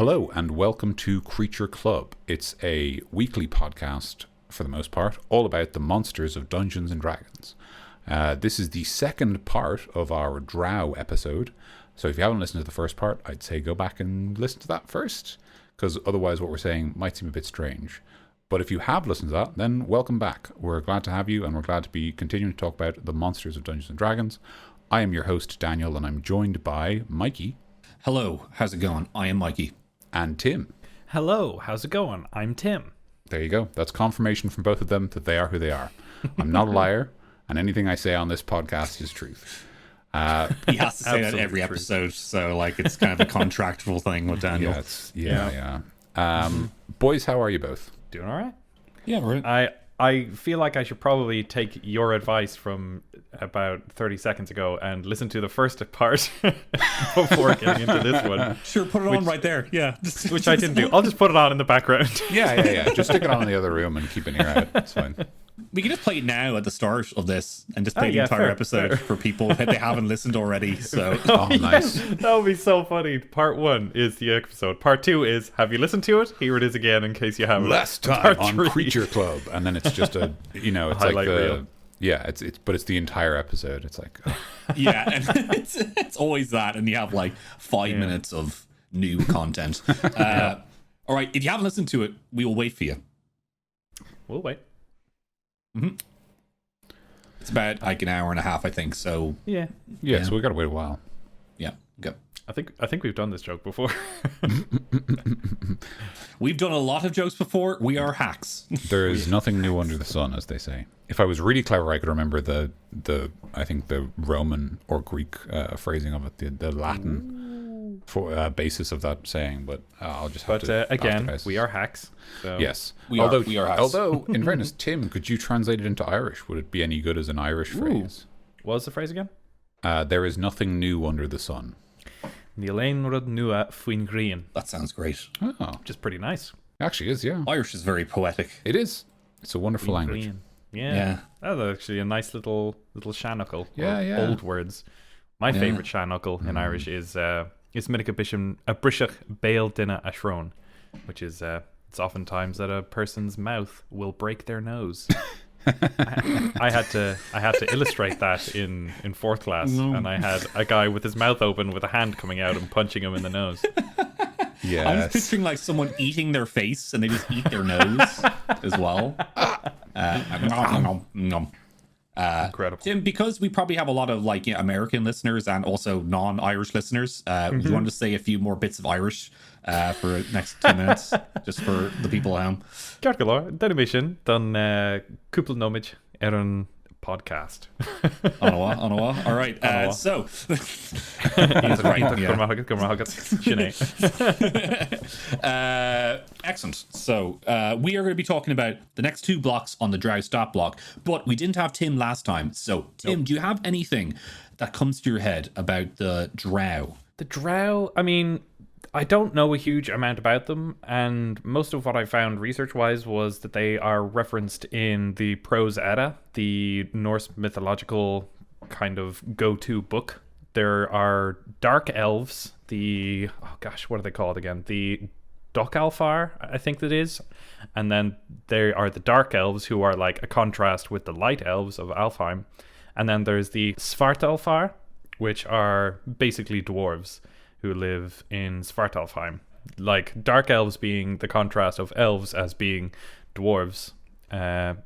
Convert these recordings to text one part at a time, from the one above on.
Hello and welcome to Creature Club. It's a weekly podcast, for the most part, all about the monsters of Dungeons and Dragons. This is the second part of our Drow episode, so if you haven't listened to the first part, I'd say go back and listen to that first, because otherwise what we're saying might seem a bit strange. But if you have listened to that, then welcome back. We're glad to have you, and we're glad to be continuing to talk about the monsters of Dungeons and Dragons. I am your host, Daniel, and I'm joined by Mikey. Hello, how's it going? I am Mikey. And Tim. Hello, how's it going? I'm Tim. There you go. That's confirmation from both of them that they are who they are. I'm not a liar, and anything I say on this podcast is truth. He has to say that every episode, so like it's kind of a contractual thing with Daniel. Yeah. Boys, how are you both? Doing all right? Yeah, right. I feel like I should probably take your advice from about 30 seconds ago and listen to the first part before getting into this one. Sure, put it on right there. Yeah. Which I didn't do. I'll just put it on in the background. Yeah. Just stick it on in the other room and keep an ear out. It's fine. We can just play it now at the start of this and just play the entire episode for people if they haven't listened already. So, nice. That would be so funny. Part 1 is the episode. Part 2 is, have you listened to it? Here it is again in case you haven't. Last time on Creature Club. And then it's just a, it's highlight like the... reel. Yeah, it's the entire episode. It's like... Yeah, and it's always that. And you have like 5 minutes of new content. All right, if you haven't listened to it, we will wait for you. We'll wait. Mm-hmm. It's about like an hour and a half, I think. So yeah. So we gotta wait a while. Yeah, go. I think we've done this joke before. We've done a lot of jokes before. We are hacks. There is nothing new under the sun, as they say. If I was really clever, I could remember the I think the Roman or Greek phrasing of it, the Latin basis of that saying. But I'll just have to. Again, we are hacks. So. Yes, we are hacks. Although, in fairness, Tim, could you translate it into Irish? Would it be any good as an Irish phrase? What was the phrase again? There is nothing new under the sun. That sounds great. Oh. Which is pretty nice. It actually is, yeah. Irish is very poetic. It is. It's a wonderful language. Yeah. That's actually a nice little shannuckle. Yeah. Old words. My favourite shannuckle in Irish is Middag a Brishach Bail Dinna Ashrone, which is it's oftentimes that a person's mouth will break their nose. I had to illustrate that in fourth class, and I had a guy with his mouth open with a hand coming out and punching him in the nose. Yeah, I'm just picturing like someone eating their face and they just eat their nose as well. Incredible. Tim, because we probably have a lot of like American listeners and also non-Irish listeners, you want to say a few more bits of Irish for the next 2 minutes, just for the people at home. Gargalor, Denimation, done Couple Nomage, Erin podcast. Onawa. All right. So, excellent. So, we are going to be talking about the next 2 blocks on the Drow stat block, but we didn't have Tim last time. So, Tim, do you have anything that comes to your head about the Drow? The Drow, I mean, I don't know a huge amount about them, and most of what I found research-wise was that they are referenced in the Prose Edda, the Norse mythological kind of go-to book. There are dark elves, what are they called again? The Dokalfar, I think that is. And then there are the dark elves, who are like a contrast with the light elves of Alfheim. And then there's the Svartalfar, which are basically dwarves who live in Svartalfheim. Like, dark elves being the contrast of elves as being dwarves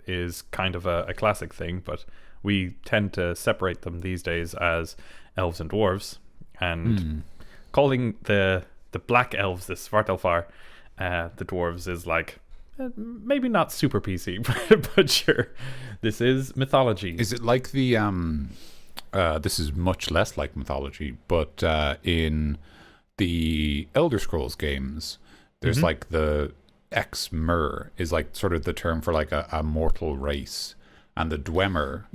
is kind of a classic thing, but we tend to separate them these days as elves and dwarves. And calling the black elves, the Svartalfar, the dwarves is like, maybe not super PC, but sure. This is mythology. Is it like the... this is much less like mythology, but in the Elder Scrolls games, there's like the Ex-Mer is like sort of the term for like a mortal race, and the Dwemer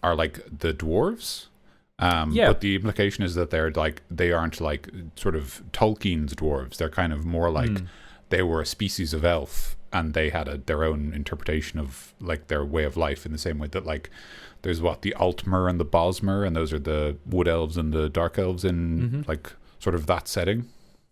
are like the dwarves. But the implication is that they aren't like sort of Tolkien's dwarves. They're kind of more like they were a species of elf, and they had their own interpretation of like their way of life, in the same way that like there's the Altmer and the Bosmer, and those are the wood elves and the dark elves in like sort of that setting.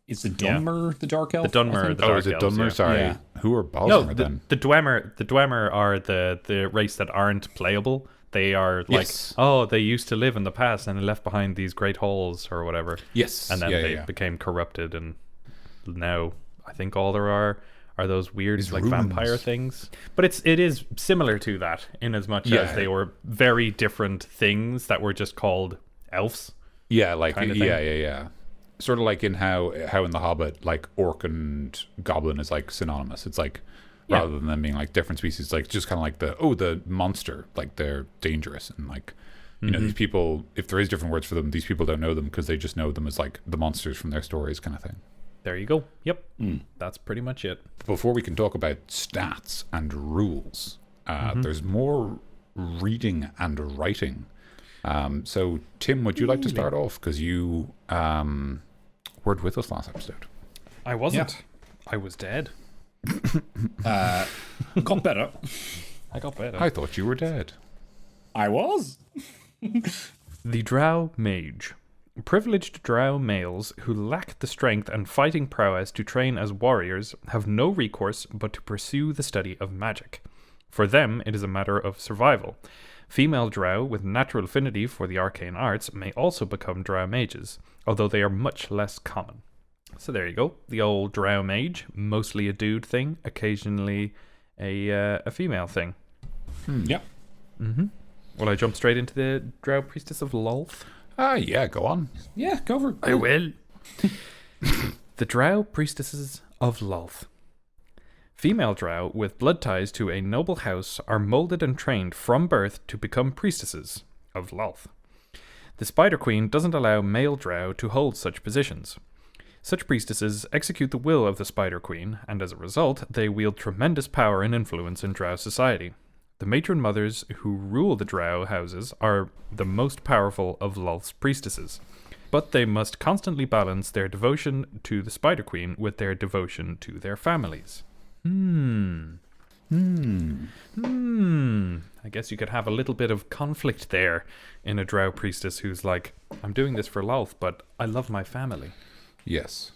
Is the Dunmer the dark elf? The Dunmer, the Oh, dark is it elves, Dunmer? yeah. Sorry. Yeah. Who are No, Balmer the then? Dwemer are the race that aren't playable. They are like, Yes. they used to live in the past and they left behind these great halls or whatever. Yes. And then yeah, they yeah. became corrupted, and now I think all there are those weird These like runes. vampire things. But it is similar to that in as much Yeah. as they were very different things that were just called elves. Yeah, like kind of thing. yeah. Sort of like in how in The Hobbit, like orc and goblin is like synonymous. It's like Yeah. rather than them being like different species, like just kind of like the monster, like they're dangerous and like you know these people. If there is different words for them, these people don't know them because they just know them as like the monsters from their stories, kind of thing. There you go. Yep. That's pretty much it. Before we can talk about stats and rules, there's more reading and writing. So, Tim, would you like to start off? Because you weren't with us last episode. I wasn't. I was dead. Got better. I got better. I thought you were dead. I was. The Drow Mage. Privileged Drow males who lack the strength and fighting prowess to train as warriors have no recourse but to pursue the study of magic. For them, it is a matter of survival. Female Drow with natural affinity for the arcane arts may also become Drow mages, although they are much less common. So there you go. The old Drow Mage, mostly a dude thing, occasionally a female thing. Yep. Will I jump straight into the Drow Priestess of Lolth? Yeah, go on. Yeah, go for it. I will. The Drow Priestesses of Lolth. Female Drow with blood ties to a noble house are molded and trained from birth to become priestesses of Lolth. The Spider Queen doesn't allow male Drow to hold such positions. Such priestesses execute the will of the Spider Queen, and as a result, they wield tremendous power and influence in Drow society. The matron mothers who rule the Drow houses are the most powerful of Lolth's priestesses, but they must constantly balance their devotion to the Spider Queen with their devotion to their families. I guess you could have a little bit of conflict there in a Drow priestess who's like, I'm doing this for Lolth, but I love my family. Yes.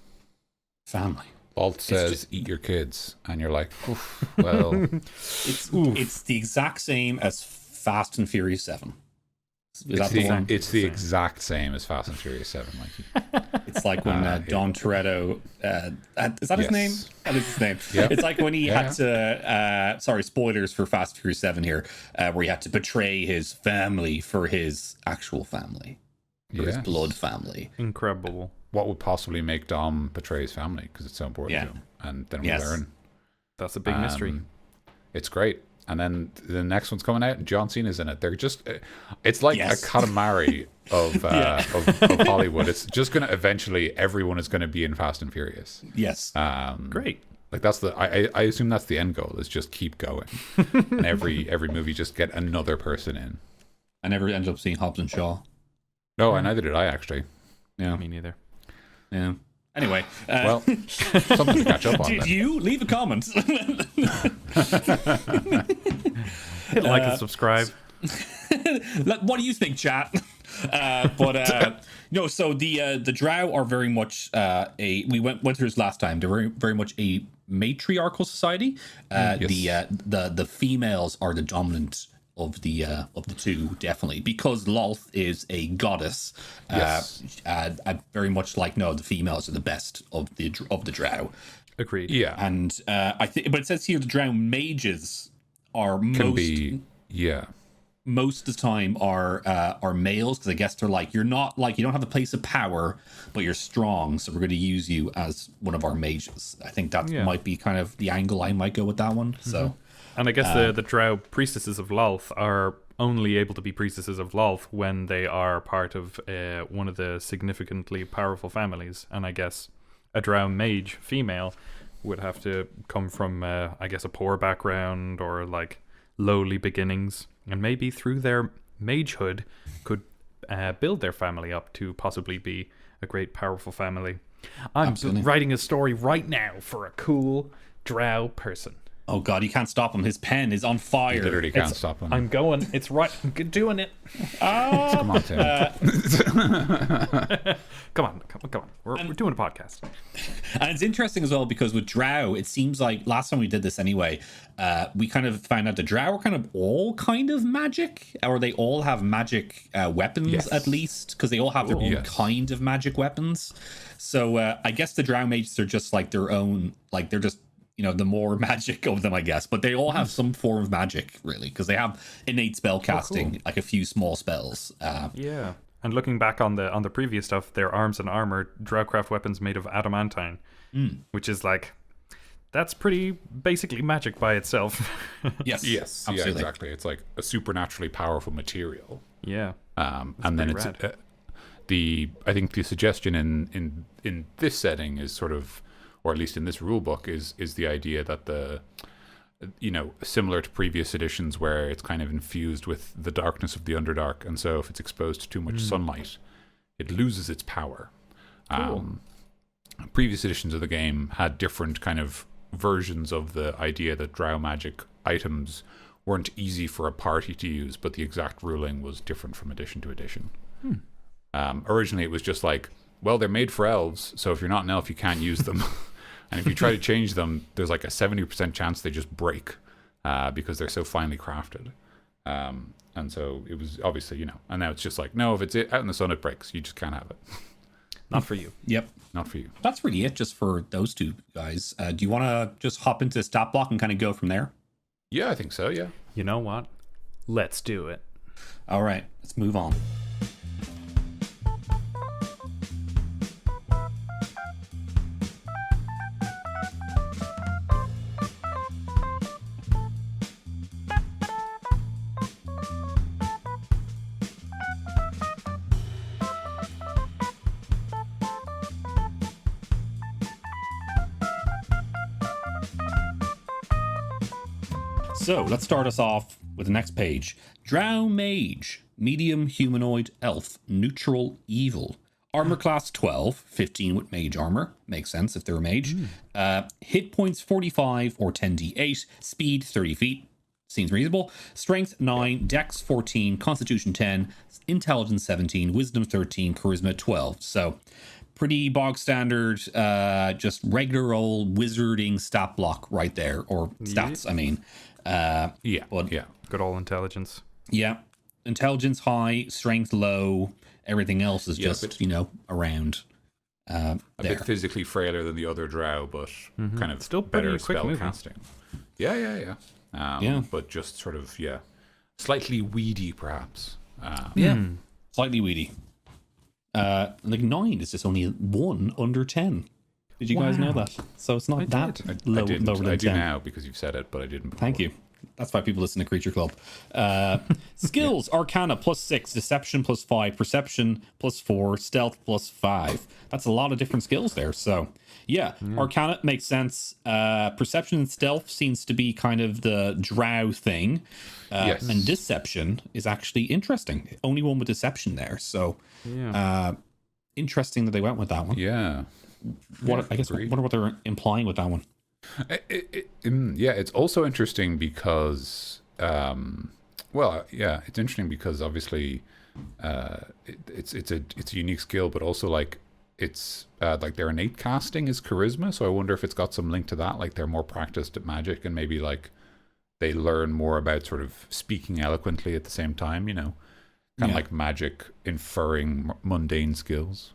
Family. Alt says, eat your kids. And you're like, oof, well, It's the exact same as Fast and Furious 7. Is that the one? it's the exact same as Fast and Furious 7. Like, It's like when Dom Toretto, is that his name? That is his name. Yeah. It's like when he had to, sorry, spoilers for Fast and Furious 7 here, where he had to betray his family for his actual family, for his Yes. blood family. Incredible. what would possibly make Dom betray his family? Because it's so important to him. And then we learn. That's a big mystery. It's great. And then the next one's coming out, and John Cena's in it. They're just, it's like Yes. a Katamari of Hollywood. It's just going to eventually, everyone is going to be in Fast and Furious. Yes. Great. Like that's the, I assume that's the end goal, is just keep going. And every movie just get another person in. I never ended up seeing Hobbs and Shaw. No, and neither did I actually. Yeah. Me neither. Yeah. Anyway. Well, something to catch up on did then. you leave a comment? Hit like and subscribe. What do you think, chat? No. So the Drow are very much we went through this last time. They're very much a matriarchal society. Yes. The females are the dominant of the two, definitely, because Lolth is a goddess. Yes. Very much like the females are the best of the Drow. Agreed. Yeah. And I think, but it says here the Drow mages are most of the time are males, because I guess they're like, you're not like, you don't have a place of power, but you're strong, so we're going to use you as one of our mages. I think that might be kind of the angle I might go with that one. So, and I guess the Drow priestesses of Lolth are only able to be priestesses of Lolth when they are part of one of the significantly powerful families. And I guess a Drow mage female would have to come from, I guess, a poor background or like lowly beginnings, and maybe through their magehood could build their family up to possibly be a great, powerful family. I'm writing a story right now for a cool Drow person. oh god, you can't stop him. His pen is on fire. You literally can't stop him. I'm going. It's right. I'm doing it. Come on, Tim. Come on. we're doing a podcast. And it's interesting as well because with Drow, it seems like last time we did this anyway, we kind of found out the Drow are kind of all kind of magic, or they all have magic weapons at least, because they all have their own kind of magic weapons. So I guess the Drow mages are just like their own, like they're just, you know, the more magic of them, I guess. But they all have some form of magic, really, because they have innate spell casting, like a few small spells. Yeah. And looking back on the previous stuff, their arms and armor, Drowcraft weapons made of adamantine, which is like, that's pretty basically magic by itself. Yes, absolutely. Yeah, exactly. It's like a supernaturally powerful material. Yeah, and then it's I think the suggestion in this setting is sort of, or at least in this rule book, is the idea that similar to previous editions where it's kind of infused with the darkness of the Underdark, and so if it's exposed to too much sunlight, it loses its power. Cool. Previous editions of the game had different kind of versions of the idea that Drow magic items weren't easy for a party to use, but the exact ruling was different from edition to edition. Originally, it was just like, well, they're made for elves, so if you're not an elf, you can't use them. And if you try to change them, there's like a 70% chance they just break because they're so finely crafted. And so it was obviously, and now it's just like, no, if it's out in the sun, it breaks. You just can't have it. Not for you. Yep. Not for you. That's really it just for those two guys. Do you want to just hop into stat block and kind of go from there? Yeah, I think so, yeah. You know what? Let's do it. All right, let's move on. So let's start us off with the next page. Drow Mage, medium humanoid elf, neutral evil. Armor class 12, 15 with mage armor. Makes sense if they're a mage. Hit points 45 or 10d8. Speed 30 feet. Seems reasonable. Strength 9, Dex 14, Constitution 10, Intelligence 17, Wisdom 13, Charisma 12. So pretty bog standard, just regular old wizarding stat block right there, or stats, I mean. Good old intelligence. Yeah. Intelligence high, strength low, everything else is just, around. A bit physically frailer than the other Drow, but kind of still better quick spell moving. casting. Yeah. But just sort of, slightly weedy, perhaps. Slightly weedy. Like 9 is just only 1 under 10. Did you guys know that? So it's not lower than 10. I do now because you've said it, but I didn't before. Thank you. That's why people listen to Creature Club. Skills, Arcana +6, Deception +5, Perception +4, Stealth +5. That's a lot of different skills there. So, Arcana makes sense. Perception and Stealth seems to be kind of the Drow thing. Yes. And Deception is actually interesting. Only one with Deception there. So, interesting that they went with that one. Yeah. I wonder what they're implying with that one. It's also interesting because, it's interesting because obviously, it's a unique skill, but also like it's like their innate casting is charisma. So I wonder if it's got some link to that. Like they're more practiced at magic, and maybe like they learn more about sort of speaking eloquently at the same time. Kind of like magic inferring mundane skills.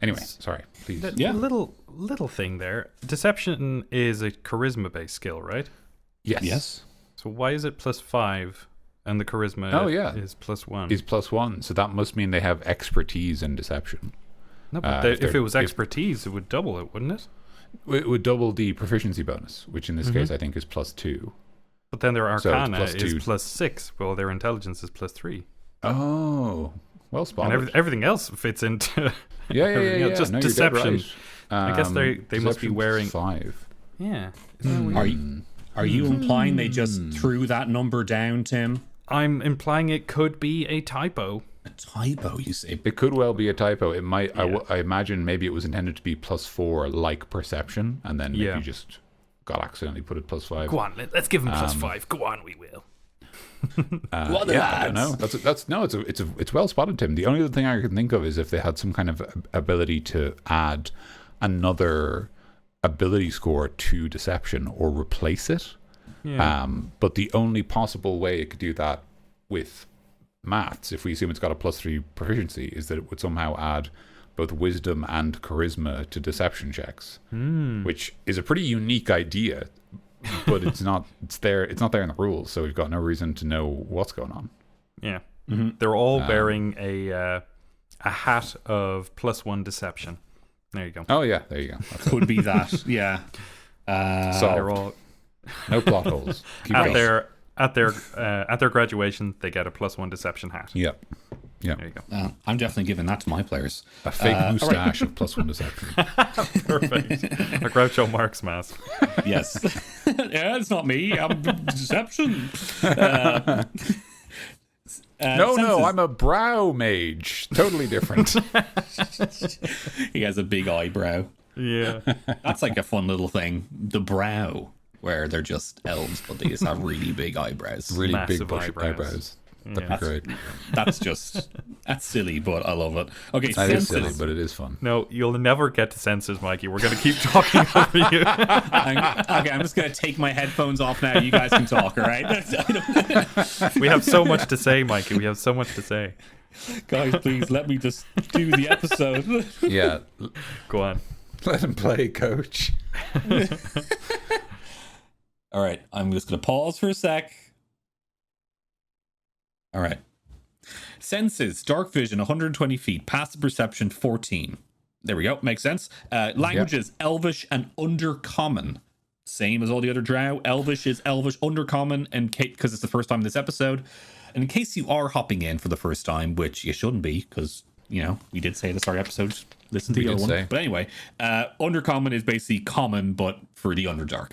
Anyway, sorry, please. Little thing there. Deception is a charisma-based skill, right? Yes. So why is it +5 and the charisma is +1? Is +1, so that must mean they have expertise in deception. No, but if it was expertise, it would double it, wouldn't it? It would double the proficiency bonus, which in this case I think is +2. But then their Arcana so is +6, while their Intelligence is +3. Oh, well spotted. And everything else fits into... Yeah. Just no, deception. Right. I guess they must be wearing 5. Yeah. Are you implying they just threw that number down, Tim? I'm implying it could be a typo. A typo, you say? It could well be a typo. It might. I imagine maybe it was intended to be +4, like perception, and then maybe just got accidentally put it +5. Go on, let's give him +5. Go on, we will. What the I don't know. lads? It's well spotted, Tim. The only other thing I can think of is if they had some kind of ability to add another ability score to deception or replace it. Yeah. But the only possible way it could do that with maths, if we assume it's got a +3 proficiency, is that it would somehow add both wisdom and charisma to deception checks, which is a pretty unique idea. But it's not there in the rules, so we've got no reason to know what's going on. Yeah. They're all wearing a hat of +1 deception. There you go. Oh yeah, there you go. Could be that. Yeah. So They're all no plot holes. Keep at going. their graduation. They get a +1 deception hat. Yeah. There you go. I'm definitely giving that to my players. A fake moustache of +1 deception. Perfect. A Groucho Marx mask. Yes. Yeah, it's not me. I'm deception. No, I'm a brow mage. Totally different. He has a big eyebrow. Yeah. That's like a fun little thing. The brow, where they're just elves, but they just have really big eyebrows. Really Massive big bushy eyebrows. That'd be great. That's silly, but I love it. Okay, That is senses. silly, but it is fun. No, you'll never get to senses, Mikey. We're going to keep talking over you. I'm just going to take my headphones off now. You guys can talk, all right? We have so much to say, Mikey. We have so much to say. Guys, please let me just do the episode. Yeah. Go on. Let him play, coach. All right, I'm just going to pause for a sec. All right. Senses, dark vision, 120 feet. Passive perception, 14. There we go. Makes sense. Languages, Elvish and Undercommon. Same as all the other Drow. Elvish is Elvish, Undercommon, and because it's the first time in this episode. And in case you are hopping in for the first time, which you shouldn't be, because, we did say at the start of the episode, listen to the other one. But anyway, Undercommon is basically common, but for the Underdark.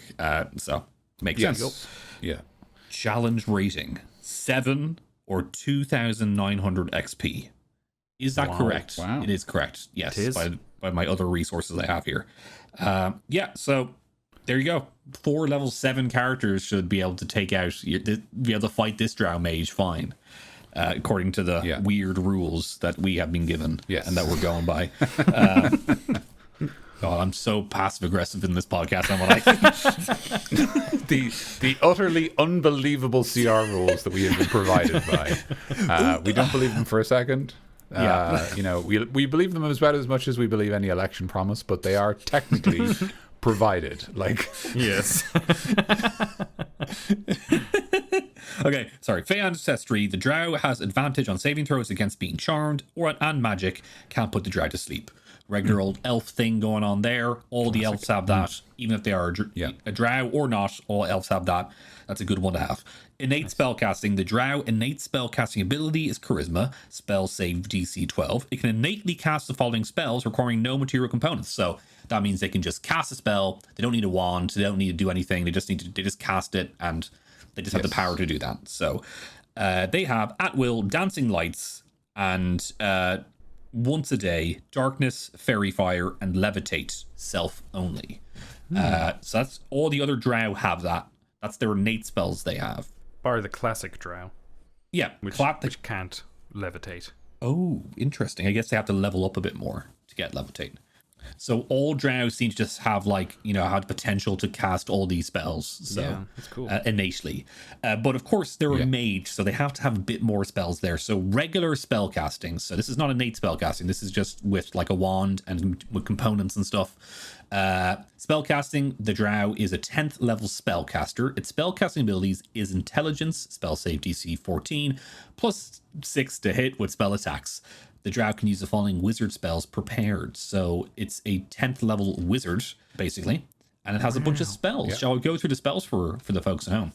So, makes sense. Yeah. Challenge rating, 7 or 2,900 XP. Is that correct? Wow. It is correct. Yes, It is. by my other resources I have here. So there you go. 4 level 7 characters should be able to take out, be able to fight this Drow mage fine, according to the weird rules that we have been given and that we're going by. God, I'm so passive aggressive in this podcast. I'm like the utterly unbelievable CR rules that we have been provided by. We don't believe them for a second. We believe them about as much as we believe any election promise, but they are technically provided. Yes. Okay, sorry. Fey Ancestry. The Drow has advantage on saving throws against being charmed and magic. Can't put the Drow to sleep. Regular old elf thing going on there. All the elves have that. Even if they are a Drow or not, all elves have that. That's a good one to have. Innate spellcasting. The Drow innate spellcasting ability is Charisma. Spell save DC 12. It can innately cast the following spells requiring no material components. So that means they can just cast a spell. They don't need a wand. They don't need to do anything. They just cast it, and they just have the power to do that. So they have at will dancing lights and once a day, darkness, fairy fire, and levitate self only. So that's all the other Drow have that. That's their innate spells they have. Bar the classic Drow. Yeah, which can't levitate. Oh, interesting. I guess they have to level up a bit more to get levitate. So all Drow seem to just have have potential to cast all these spells. So yeah, that's cool. Innately. But of course they're a mage, so they have to have a bit more spells there. So regular spell casting. So this is not innate spell casting. This is just with a wand and with components and stuff. Spell casting, the Drow is a 10th level spellcaster. Its spellcasting abilities is intelligence, spell save DC 14, plus 6 to hit with spell attacks. The Drow can use the following wizard spells prepared. So it's a 10th level wizard, basically. And it has a bunch of spells. Shall we go through the spells for the folks at home?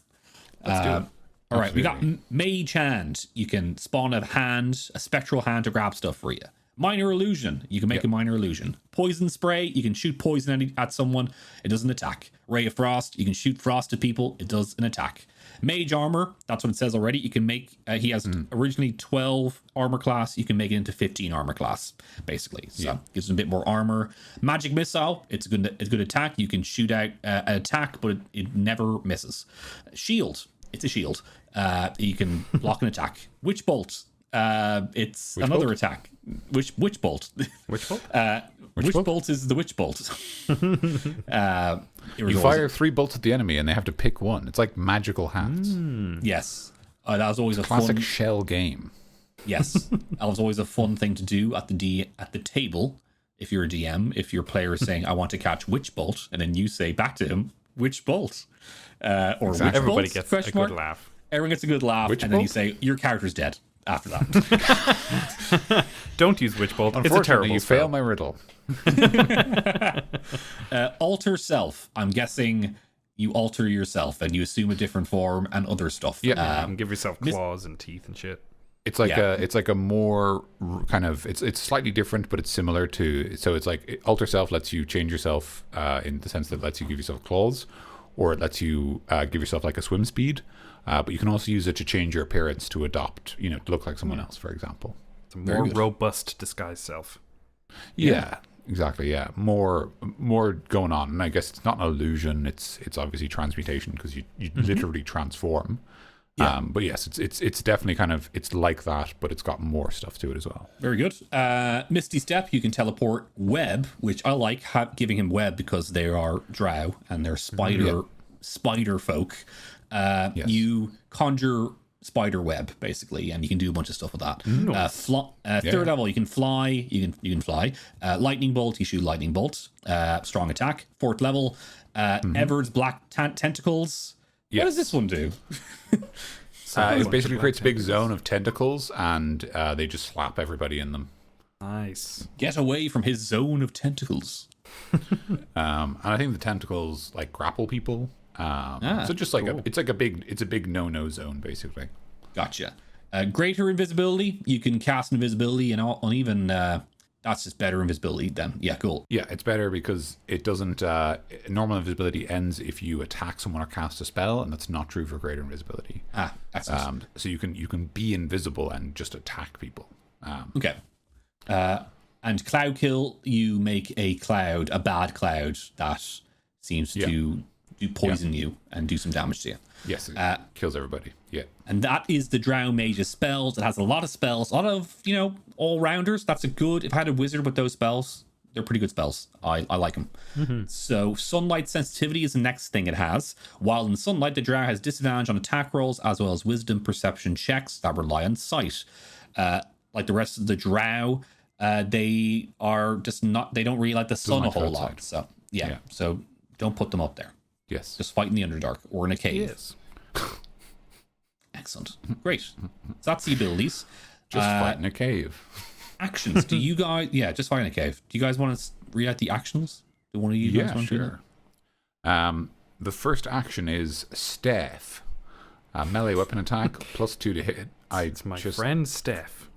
Let's do it. All right, we got Mage Hand. You can spawn a hand, a spectral hand to grab stuff for you. Minor Illusion. You can make a Minor Illusion. Poison Spray. You can shoot poison at someone. It does an attack. Ray of Frost. You can shoot frost at people. It does an attack. Mage Armor. That's what it says already. You can make... he has originally 12 armor class. You can make it into 15 armor class, basically. So gives him a bit more armor. Magic Missile. It's a good attack. You can shoot out an attack, but it never misses. Shield. It's a shield. You can block an attack. Witch Bolt. It's Witch another bolt? attack. Witch Bolt. Which bolt? Witch bolt? Bolt is the Witch Bolt. You fire 3 bolts at the enemy, and they have to pick one. It's like magical hands. Yes. That was always a Classic fun... shell game. Yes. That was always a fun thing to do at the table. If you're a DM, if your player is saying, I want to catch Witch Bolt, and then you say back to him, Witch Bolt. Or Witch Everybody Bolt? gets a good laugh. Everyone gets a good laugh, Witch and then you Bolt? say, your character's dead after that. Don't use Witch Bolt. It's a Unfortunately, terrible you spell. fail my riddle. Alter self. I'm guessing you alter yourself, and you assume a different form and other stuff. You can give yourself claws and teeth and shit. It's like Yeah. it's like a more kind of it's slightly different, but it's similar to. So it's like alter self lets you change yourself in the sense that it lets you give yourself claws, or it lets you give yourself like a swim speed. But you can also use it to change your appearance to adopt, to look like someone else, for example. It's a more robust disguise self. Yeah, exactly. Yeah, more going on, and I guess it's not an illusion. It's obviously transmutation because you literally transform. Yeah. But yes, it's definitely kind of it's like that, but it's got more stuff to it as well. Very good. Misty Step, you can teleport. Web, which I like giving him web because they are drow and they're spider folk. Yes. You conjure spider web basically, and you can do a bunch of stuff with that. Third level, you can fly. You can fly. Lightning bolt, you shoot lightning bolt. Strong attack. Fourth level, Ever's black tentacles. What does this one do? It basically creates a big zone of tentacles, and they just slap everybody in them. Nice. Get away from his zone of tentacles. And I think the tentacles like grapple people. So just like it's a big no zone basically. Gotcha. Greater invisibility. You can cast invisibility and uneven. That's just better invisibility then. Yeah, cool. Yeah, it's better because it doesn't. Normal invisibility ends if you attack someone or cast a spell, and that's not true for greater invisibility. That's it. So you can be invisible and just attack people. Okay. And cloud kill. You make a bad cloud that seems to poison you and do some damage to you. Yes, it kills everybody. Yeah. And that is the Drow Mage's spells. It has a lot of spells, a lot of, all-rounders. That's a good... If I had a wizard with those spells, they're pretty good spells. I like them. Mm-hmm. So Sunlight Sensitivity is the next thing it has. While in Sunlight, the Drow has disadvantage on attack rolls, as well as Wisdom Perception checks that rely on sight. Like the rest of the Drow, they are just not... They don't really like the sun a whole lot. So, yeah. So don't put them up there. Yes. Just fight in the Underdark or in a cave. Yes. Excellent. Great. So that's the abilities. Just fight in a cave. Actions. Do you guys... Yeah, just fight in a cave. Do you guys want to read out the actions? Do one of you guys want to do that? The first action is Staff. Melee weapon attack, +2 to hit. It's my friend Steph.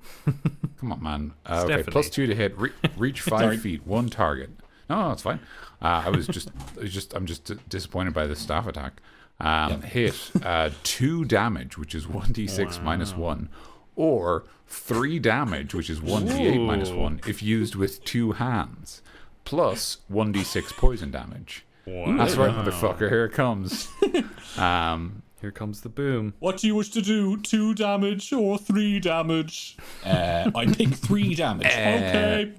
Come on, man. Okay, +2 to hit. Reach 5 feet. One target. No, that's fine. I'm just disappointed by the staff attack. Hit 2 damage, which is 1d6 minus 1, or 3 damage, which is 1d8 minus 1, if used with 2 hands, plus 1d6 poison damage. Wow. That's right, motherfucker. Here it comes. Here comes the boom. What do you wish to do? 2 damage or 3 damage? I pick 3 damage. Okay.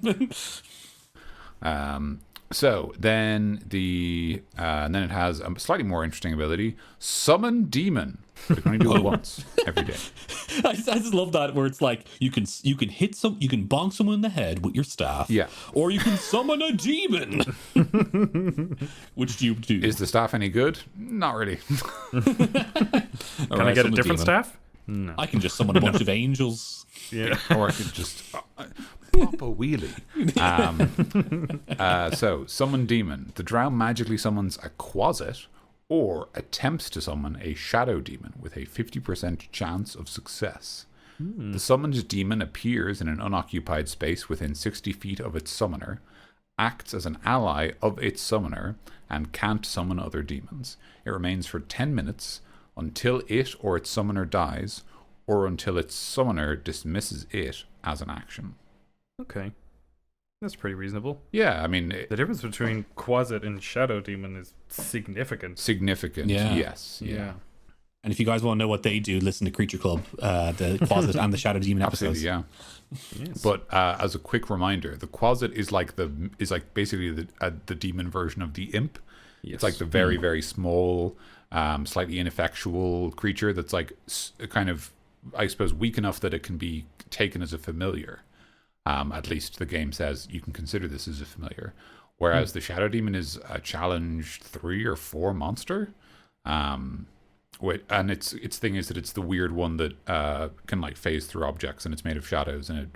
So then and then it has a slightly more interesting ability, Summon Demon. You can only do it once every day. I just love that where it's like you can bonk someone in the head with your staff. Yeah. Or you can summon a demon. Which do you do? Is the staff any good? Not really. Can I get a different staff? No. I can just summon a bunch of angels. Yeah. Or I could just pop a wheelie. So, Summon Demon. The Drow magically summons a Quasit or attempts to summon a Shadow Demon with a 50% chance of success. The summoned demon appears in an unoccupied space within 60 feet of its summoner, acts as an ally of its summoner, and can't summon other demons. It remains for 10 minutes until it or its summoner dies, or until its summoner dismisses it as an action. Okay. That's pretty reasonable. Yeah, I mean... The difference between Quasit and Shadow Demon is significant. Significant, yes. Yeah. And if you guys want to know what they do, listen to Creature Club, the Closet and the Shadow Demon episodes. Absolutely, yeah. Yes. But as a quick reminder, the Closet is like basically the demon version of the Imp. Yes. It's like the very, very small, slightly ineffectual creature that's like kind of, I suppose, weak enough that it can be taken as a familiar. At least the game says you can consider this as a familiar. Whereas the Shadow Demon is a challenge 3 or 4 monster. And its thing is that it's the weird one that can like phase through objects, and it's made of shadows, and it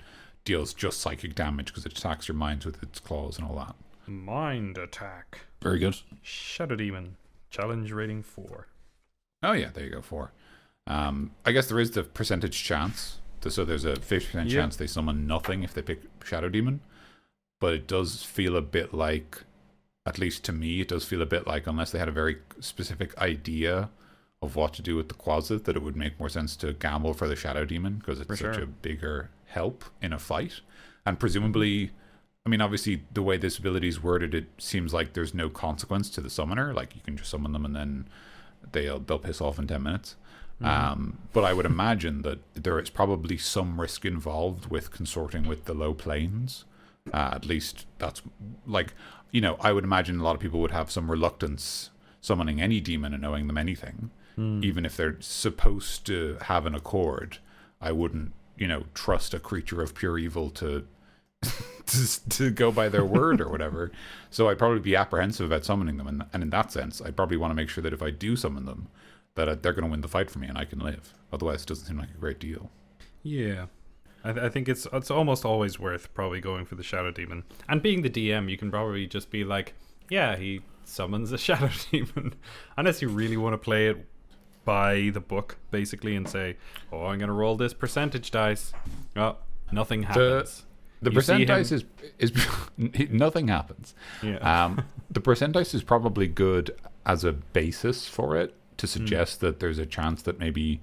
deals just psychic damage because it attacks your minds with its claws and all that. Mind attack. Very good. Shadow Demon. Challenge rating 4. Oh yeah, there you go, 4. I guess there is the percentage chance. So there's a 50% chance they summon nothing if they pick Shadow Demon. But it does feel a bit like, at least to me, it does feel a bit like, unless they had a very specific idea of what to do with the Closet, that it would make more sense to gamble for the Shadow Demon, because it's such a bigger help in a fight. And presumably, I mean, obviously, the way this ability is worded, it seems like there's no consequence to the summoner. Like, you can just summon them and then they'll piss off in 10 minutes. But I would imagine that there is probably some risk involved with consorting with the low planes. At least that's like, I would imagine a lot of people would have some reluctance summoning any demon and knowing them anything. Even if they're supposed to have an accord, I wouldn't, trust a creature of pure evil to to go by their word or whatever. So I'd probably be apprehensive about summoning them, and in that sense, I'd probably want to make sure that if I do summon them, that they're going to win the fight for me and I can live. Otherwise, it doesn't seem like a great deal. Yeah. I think it's almost always worth probably going for the Shadow Demon. And being the DM, you can probably just be like, yeah, he summons a Shadow Demon. Unless you really want to play it by the book, basically, and say, oh, I'm going to roll this percentage dice. Oh, nothing happens. The percent dice is nothing happens. Yeah. The percent dice is probably good as a basis for it, to suggest that there's a chance that maybe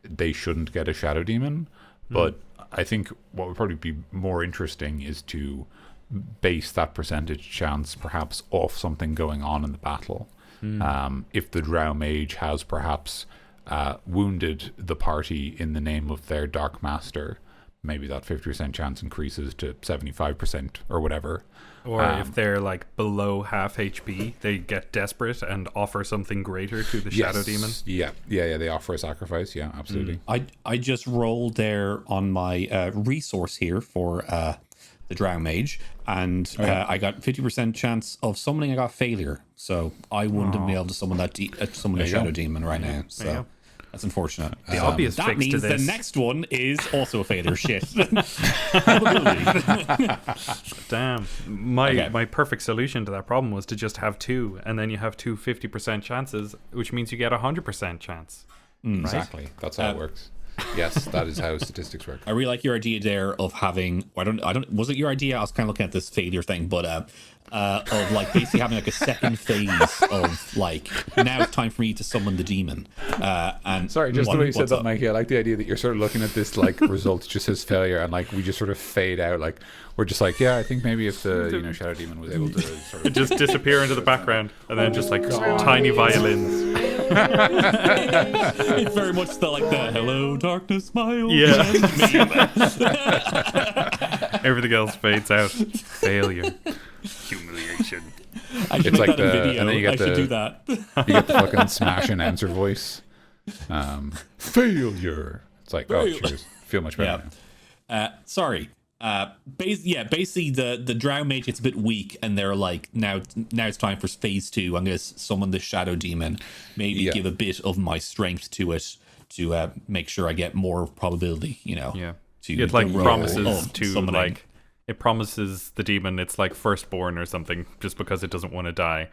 they shouldn't get a Shadow Demon. But I think what would probably be more interesting is to base that percentage chance perhaps off something going on in the battle. If the Drow Mage has perhaps wounded the party in the name of their Dark Master, maybe that 50% chance increases to 75% or whatever. Or if they're like below half HP, they get desperate and offer something greater to the Shadow Demon. Yeah, they offer a sacrifice. Yeah, absolutely. I just rolled there on my resource here for the Drow Mage, and I got 50% chance of summoning. I got failure, so I wouldn't have been able to summon a Shadow Demon right now. So that's unfortunate. The obvious that fix means to this. the next one is also a failure. Shit. Damn. My perfect solution to that problem was to just have 2, and then you have 2 50% chances, which means you get a 100% chance. Right? Exactly. That's how it works. Yes, that is how statistics work. I really like your idea there of having. I don't. Was it your idea? I was kind of looking at this failure thing, but of like basically having like a second phase of like, now it's time for me to summon the demon. And sorry, just the way you said that, Mikey. I like the idea that you're sort of looking at this like result just as failure, and like we just sort of fade out. Like we're just like, yeah, I think maybe if the Shadow Demon was able to sort of just disappear into the background, and then just like tiny violins. It's very much the hello darkness, my old Everything else fades out. Failure. Humiliation. I should it's make like that a the video. and then you get should do that. You get the fucking smash and answer voice. Failure. It's like, oh, cheers. Feel much better now. Sorry. Basically the Drow Mage gets a bit weak, and they're like, now it's time for phase 2. I'm going to summon the Shadow Demon, maybe give a bit of my strength to it to make sure I get more probability, It promises to summoning. Like, it promises the demon it's like firstborn or something, just because it doesn't want to die.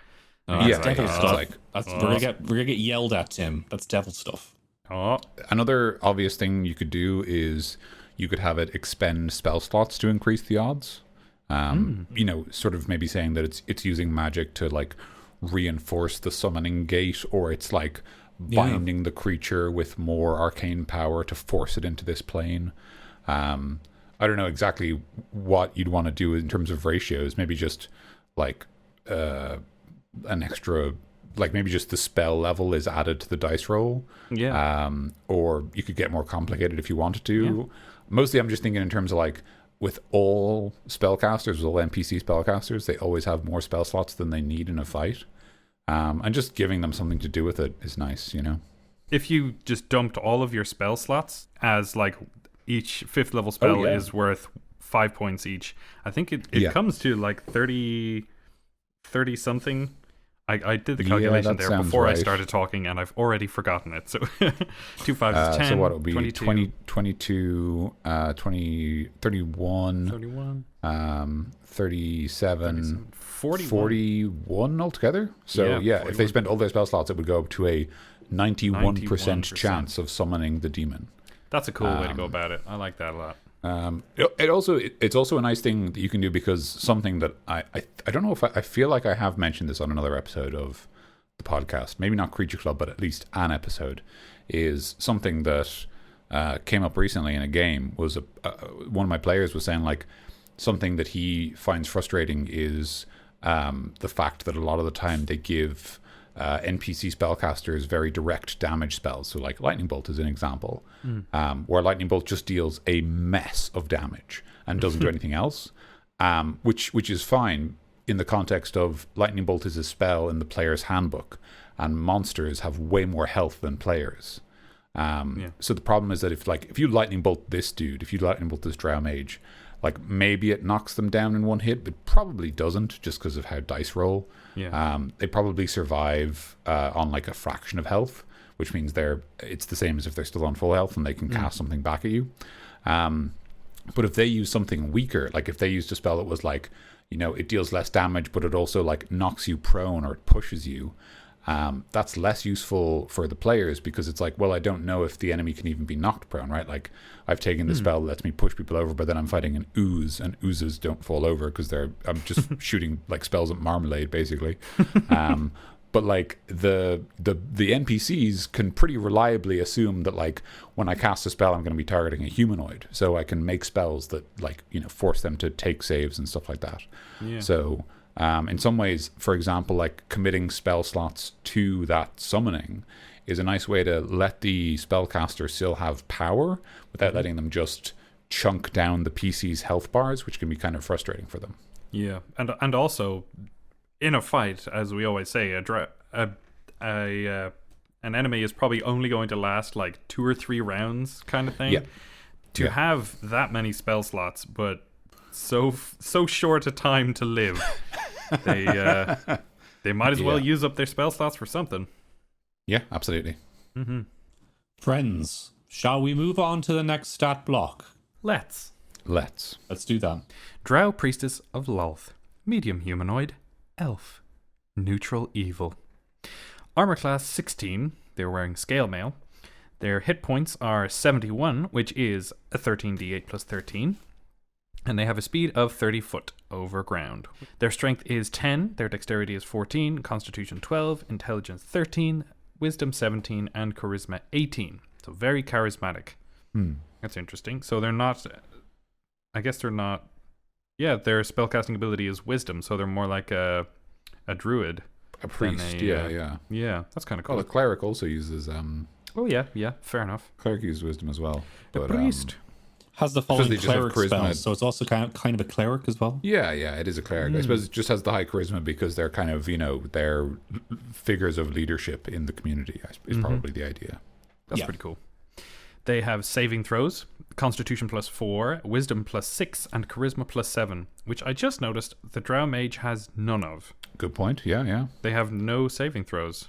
Devil stuff. We're gonna get yelled at, Tim. That's devil stuff. Another obvious thing you could do is you could have it expend spell slots to increase the odds. Sort of maybe saying that it's using magic to like reinforce the summoning gate, or it's like binding the creature with more arcane power to force it into this plane. I don't know exactly what you'd want to do in terms of ratios. Maybe just like an extra like maybe just the spell level is added to the dice roll. Yeah. Or you could get more complicated if you wanted to. Yeah. Mostly I'm just thinking in terms of like with all spellcasters, with all NPC spellcasters, they always have more spell slots than they need in a fight. And just giving them something to do with it is nice, you know? If you just dumped all of your spell slots as like each 5th level spell is worth 5 points each, I think it comes to like 30 something. I did the calculation there before I started talking, and I've already forgotten it. So 2 5s is 10. So what, it would be 22, 22, 20, 31, 37, 41 altogether. So yeah, if they spent all their spell slots, it would go up to a 91% chance of summoning the demon. That's a cool way to go about it. I like that a lot. It's also a nice thing that you can do, because something that I don't know if I feel like I have mentioned this on another episode of the podcast, maybe not Creature Club, but at least an episode, is something that came up recently in a game. Was one of my players was saying like something that he finds frustrating is the fact that a lot of the time they give NPC spellcasters very direct damage spells. So like Lightning Bolt is an example, where Lightning Bolt just deals a mess of damage and doesn't do anything else, which is fine in the context of Lightning Bolt is a spell in the player's handbook, and monsters have way more health than players. So the problem is that if you Lightning Bolt this dude, if you Lightning Bolt this Drow Mage, like maybe it knocks them down in one hit, but probably doesn't, just because of how dice roll. They probably survive on like a fraction of health, which means it's the same as if they're still on full health and they can cast something back at you. But if they use something weaker, like if they used a spell that was like, you know, it deals less damage, but it also like knocks you prone or it pushes you, that's less useful for the players, because it's like, well, I don't know if the enemy can even be knocked prone, right? Like I've taken the spell that lets me push people over, but then I'm fighting an ooze, and oozes don't fall over because I'm just shooting like spells at marmalade basically. But like the NPCs can pretty reliably assume that like when I cast a spell, I'm going to be targeting a humanoid, so I can make spells that like, you know, force them to take saves and stuff like that. So in some ways, for example, like committing spell slots to that summoning is a nice way to let the spellcaster still have power without letting them just chunk down the PC's health bars, which can be kind of frustrating for them. Yeah, and also in a fight, as we always say, an enemy is probably only going to last like 2 or 3 rounds, kind of thing. To have that many spell slots, but so short a time to live, they might as well use up their spell slots for something. Yeah, absolutely. Friends, shall we move on to the next stat block? Let's do that. Drow Priestess of Lolth, medium humanoid, elf, neutral evil. Armor class 16, they're wearing scale mail. Their hit points are 71, which is a 13d8 plus 13. And they have a speed of 30 foot over ground. Their strength is 10, their dexterity is 14, constitution 12, intelligence 13, wisdom 17, and charisma 18. So very charismatic. That's interesting. So they're not... I guess they're not... Yeah, their spellcasting ability is wisdom, so they're more like a druid. A priest, yeah. Yeah, that's kind of cool. Well, a cleric also uses... Oh, yeah, fair enough. Cleric uses wisdom as well. A priest... has the following cleric spells, so it's also kind of a cleric as well. Yeah, it is a cleric. I suppose it just has the high charisma because they're kind of, you know, they're figures of leadership in the community, is probably the idea. That's pretty cool. They have saving throws, constitution plus 4, wisdom plus 6, and charisma plus 7, which I just noticed the Drow Mage has none of. Good point, yeah. They have no saving throws.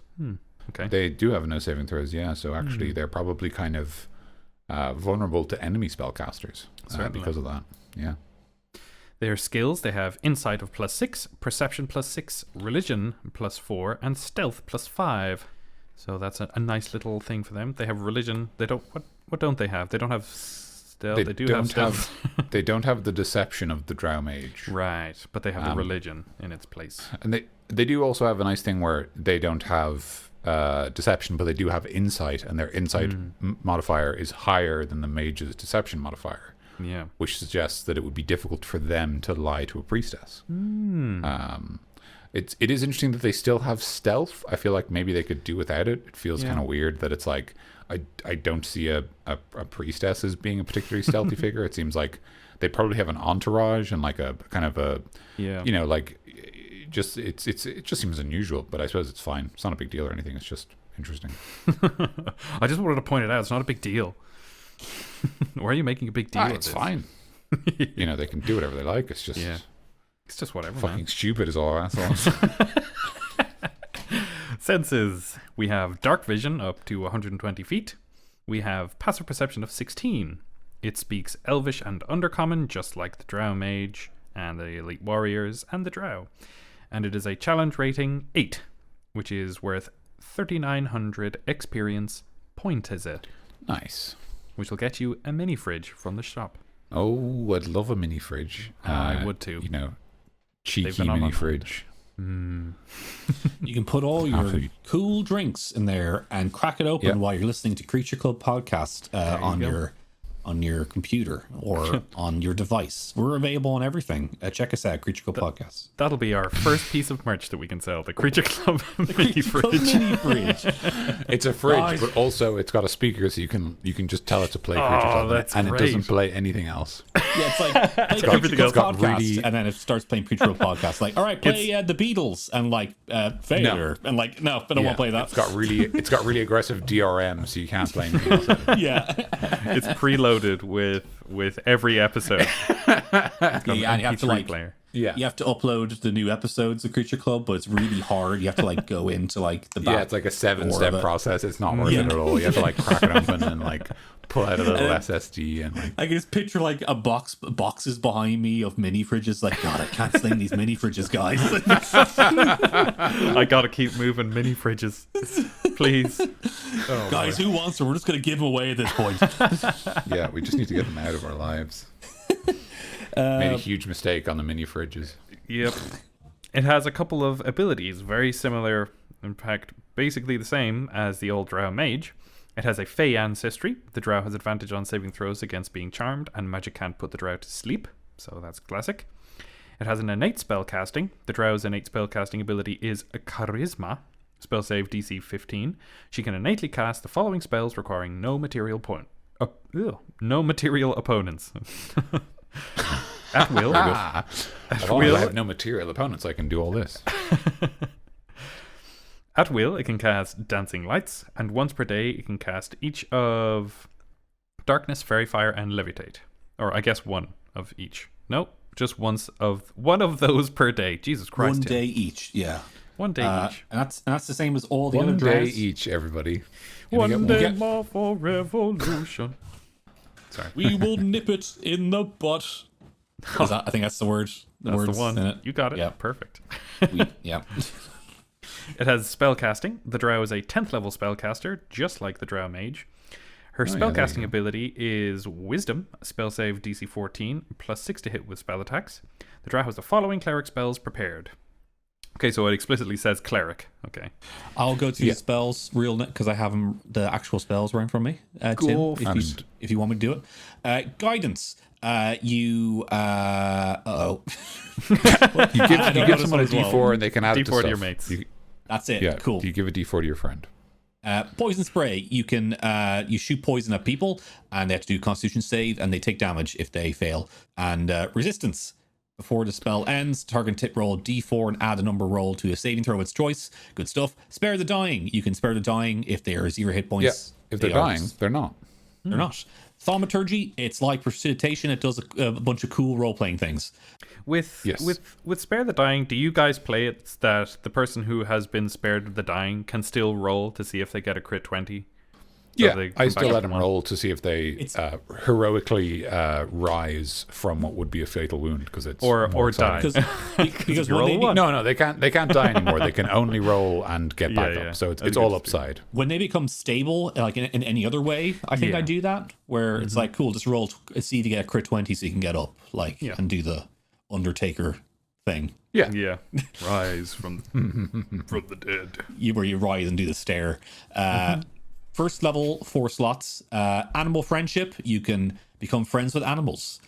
Okay. They do have no saving throws, yeah, so actually they're probably kind of... vulnerable to enemy spellcasters because of that. Yeah. Their skills, they have insight of plus 6, perception plus 6, religion plus 4, and stealth plus 5. So that's a nice little thing for them. They have religion. They don't. What don't they have? They don't have stealth. They do have stealth. They don't have the deception of the Drow Mage. Right, but they have the religion in its place. And they do also have a nice thing where they don't have deception, but they do have insight, and their insight modifier is higher than the mage's deception modifier. Yeah, which suggests that it would be difficult for them to lie to a priestess. it is interesting that they still have stealth. I feel like maybe they could do without it. It feels kind of weird that it's like I don't see a priestess as being a particularly stealthy figure. It seems like they probably have an entourage and like a kind of a like it just seems unusual. But I suppose it's fine. It's not a big deal or anything. It's just interesting. I just wanted to point it out. It's not a big deal. Why are you making a big deal? It's fine. They can do whatever they like. It's just it's just whatever. Fucking stupid is all. That's all. Senses. We have dark vision up to 120 feet. We have passive perception of 16. It speaks Elvish and Undercommon, just like the Drow Mage and the Elite Warriors and the Drow. And it is a challenge rating 8, which is worth 3,900 experience points. Nice. Which will get you a mini fridge from the shop. Oh, I'd love a mini fridge. I would too. Cheeky mini fridge. You can put all your cool drinks in there and crack it open while you're listening to Creature Club podcast on your computer or on your device. We're available on everything. Check us out, Creature Club Podcast. That'll be our first piece of merch that we can sell, the Creature Club mini fridge. It's a fridge, but also it's got a speaker, so you can just tell it to play Creature Club, and great. It doesn't play anything else. Yeah, it's like play everything else. Podcast, and then it starts playing Creature Club Podcast. Like, all right, play the Beatles, and like Failure, and like no, but I won't play that. It's got really aggressive DRM, so you can't play anything else. It's preloaded with every episode. And you have to player. You have to upload the new episodes of Creature Club, but it's really hard. You have to like go into like the back. Yeah, it's like a 7-step process. It's not worth it at all. You have to like crack it open and like pull out a little SSD and like. I can just picture like boxes behind me of mini fridges. Like, God, I can't sling these mini fridges, guys. I gotta keep moving mini fridges, please. Guys, who wants them? We're just gonna give them away at this point. Yeah, we just need to get them out of our lives. Made a huge mistake on the mini fridges. Yep. It has a couple of abilities, very similar, in fact, basically the same as the old Drow Mage. It has a Fey ancestry. The Drow has advantage on saving throws against being charmed, and magic can't put the Drow to sleep, so that's classic. It has an innate spell casting. The Drow's innate spell casting ability is a Charisma. Spell save DC 15. She can innately cast the following spells requiring no material opponents. At will. I have no material opponents. I can do all this. At will, it can cast Dancing Lights, and once per day, it can cast each of Darkness, Fairy Fire, and Levitate. Or I guess one of each. Nope, just one of those per day. Jesus Christ. One day each, yeah. One day each. And that's the same as all the other One day drows. each, everybody. One day more for revolution. Sorry. We will nip it in the butt. I think that's the word. That's the one. In it. You got it. Yeah. Perfect. Yeah. It has spell casting. The Drow is a 10th level spellcaster, just like the Drow Mage. Her spellcasting ability is Wisdom, spell save DC 14, plus 6 to hit with spell attacks. The Drow has the following cleric spells prepared. Okay, so it explicitly says cleric. Okay. I'll go to the spells real because I have them, the actual spells right in front of me. Cool. Tim, if you want me to do it. Guidance. You give someone a D4 and they can add it to D4 stuff. to your mates. That's it. Yeah, Cool. You give a D4 to your friend. Poison spray. You can you shoot poison at people and they have to do Constitution save and they take damage if they fail. And resistance. Before the spell ends, target tip roll D4 and add a number roll to a saving throw of its choice. Good stuff. Spare the dying. You can spare the dying if they are 0 hit points. Yeah, if they're dying, they're not. They're not. Thaumaturgy, it's like prestidigitation. It does a bunch of cool role-playing things. With Spare the Dying, do you guys play it that the person who has been spared the dying can still roll to see if they get a crit 20? Yeah, I still let them roll to see if they heroically rise from what would be a fatal wound because it's or die. Because no, they can't die anymore. They can only roll and get back up. So it's all upside. When they become stable, like in any other way, I think I do that where it's like cool, just roll see to get a crit 20 so you can get up, and do the Undertaker thing. Yeah. Rise from the dead. Where you rise and do the stare. First level 4 slots. Animal friendship. You can become friends with animals.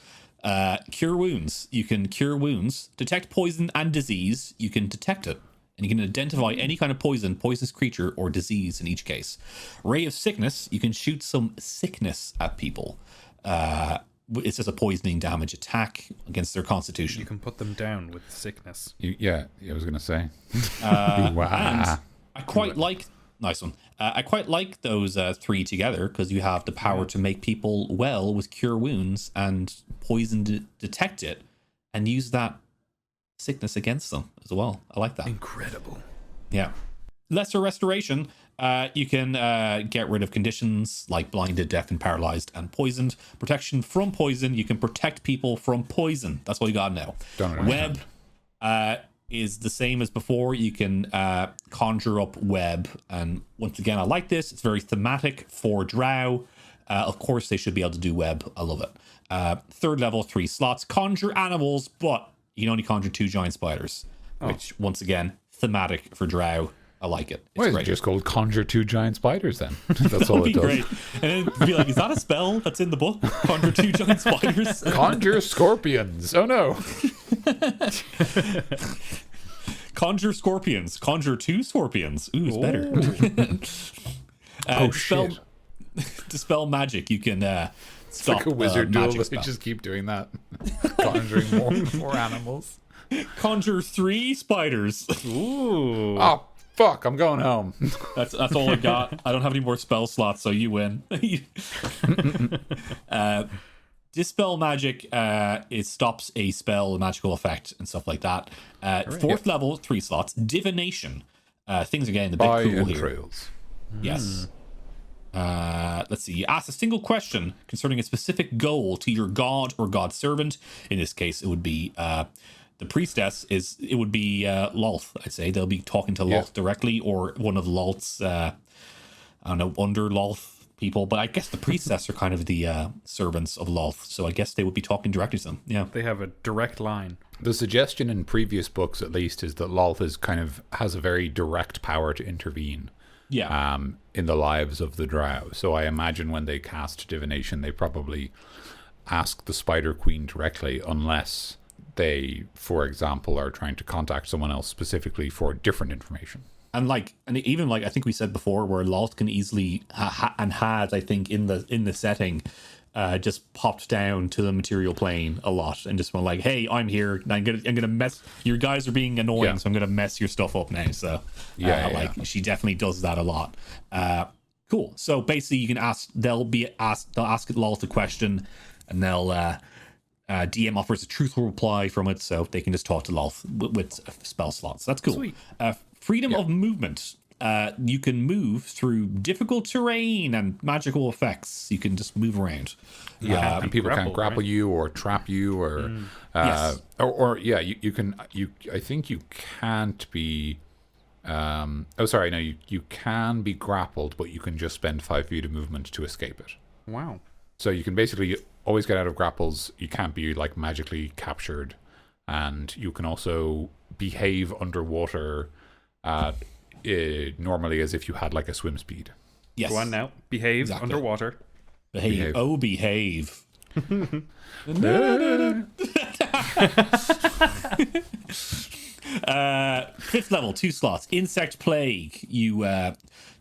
Cure wounds. You can cure wounds. Detect poison and disease. You can detect it. And you can identify any kind of poison, poisonous creature, or disease in each case. Ray of sickness. You can shoot some sickness at people. It's just a poisoning damage attack against their constitution. You can put them down with sickness. I was going to say. And I quite like... Nice one. I quite like those three together because you have the power to make people well with cure wounds and poison detect it and use that sickness against them as well. I like that. Incredible. Yeah. Lesser restoration. You can get rid of conditions like blinded, deaf, and paralyzed, and poisoned. Protection from poison. You can protect people from poison. That's what you got now. Web is the same as before. You can conjure up web. And once again, I like this. It's very thematic for Drow. Of course, they should be able to do web. I love it. Third level, 3 slots. Conjure animals, but you can only conjure 2 giant spiders. Which, once again, thematic for Drow. I like it. Why is it just called Conjure 2 Giant Spiders then? That's all it does. Great. And then be like, is that a spell that's in the book? Conjure 2 giant spiders? Conjure scorpions. Oh no. Conjure scorpions. Conjure 2 scorpions. Ooh, it's better. Shit. Dispel magic. You can it's like a wizard duel. They just keep doing that. Conjuring more animals. Conjure 3 spiders. Ooh. Oh, fuck. I'm going home. That's all I got. I don't have any more spell slots, so you win. Dispel magic, it stops a spell, a magical effect, and stuff like that. Fourth level, 3 slots. Divination. Things are getting a bit cool here. Trails. Yes. Let's see. You ask a single question concerning a specific goal to your god or god servant. In this case, it would be the priestess. It would be Lolth, I'd say. They'll be talking to Lolth directly, or one of Lolth's, I don't know, under Lolth people. But I guess the priestess are kind of the servants of Lolth, so I guess they would be talking directly to them. Yeah, they have a direct line. The suggestion in previous books, at least, is that Lolth has a very direct power to intervene. Yeah. In the lives of the Drow. So I imagine when they cast divination, they probably ask the Spider Queen directly, unless they, for example, are trying to contact someone else specifically for different information. And even I think we said before, where Lolth can easily has, I think, in the setting, just popped down to the material plane a lot and just went like, "Hey, I'm here. I'm gonna mess. Your guys are being annoying, so I'm gonna mess your stuff up now." So she definitely does that a lot. Cool. So basically, you can ask. They'll ask Lolth a question, and they'll DM offers a truthful reply from it, so they can just talk to Lolth with spell slots. That's cool. Sweet. Freedom of movement. You can move through difficult terrain and magical effects. You can just move around. And people can't grapple you or trap you or Yes. you can. I think you can't be. You can be grappled, but you can just spend 5 feet of movement to escape it. Wow. So you can basically always get out of grapples. You can't be like magically captured, and you can also behave underwater. Normally as if you had like a swim speed. Yes. Go on now. Behave underwater. Behave. Oh, behave. Fifth level, 2 slots. Insect plague. You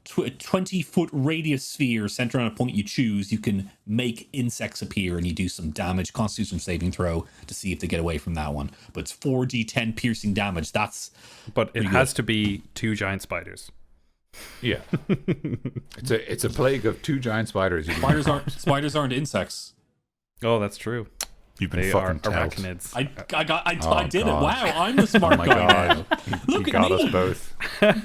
20-foot radius sphere centered on a point you choose. You can make insects appear, and you do some damage. Constitution saving throw to see if they get away from that one. But it's 4d10 piercing damage. But it has to be 2 giant spiders. Yeah. it's a plague of 2 giant spiders. Spiders aren't insects. Oh, that's true. You've been They are fucking told. arachnids. I did it. Wow, I'm the smart guy now. He got us both.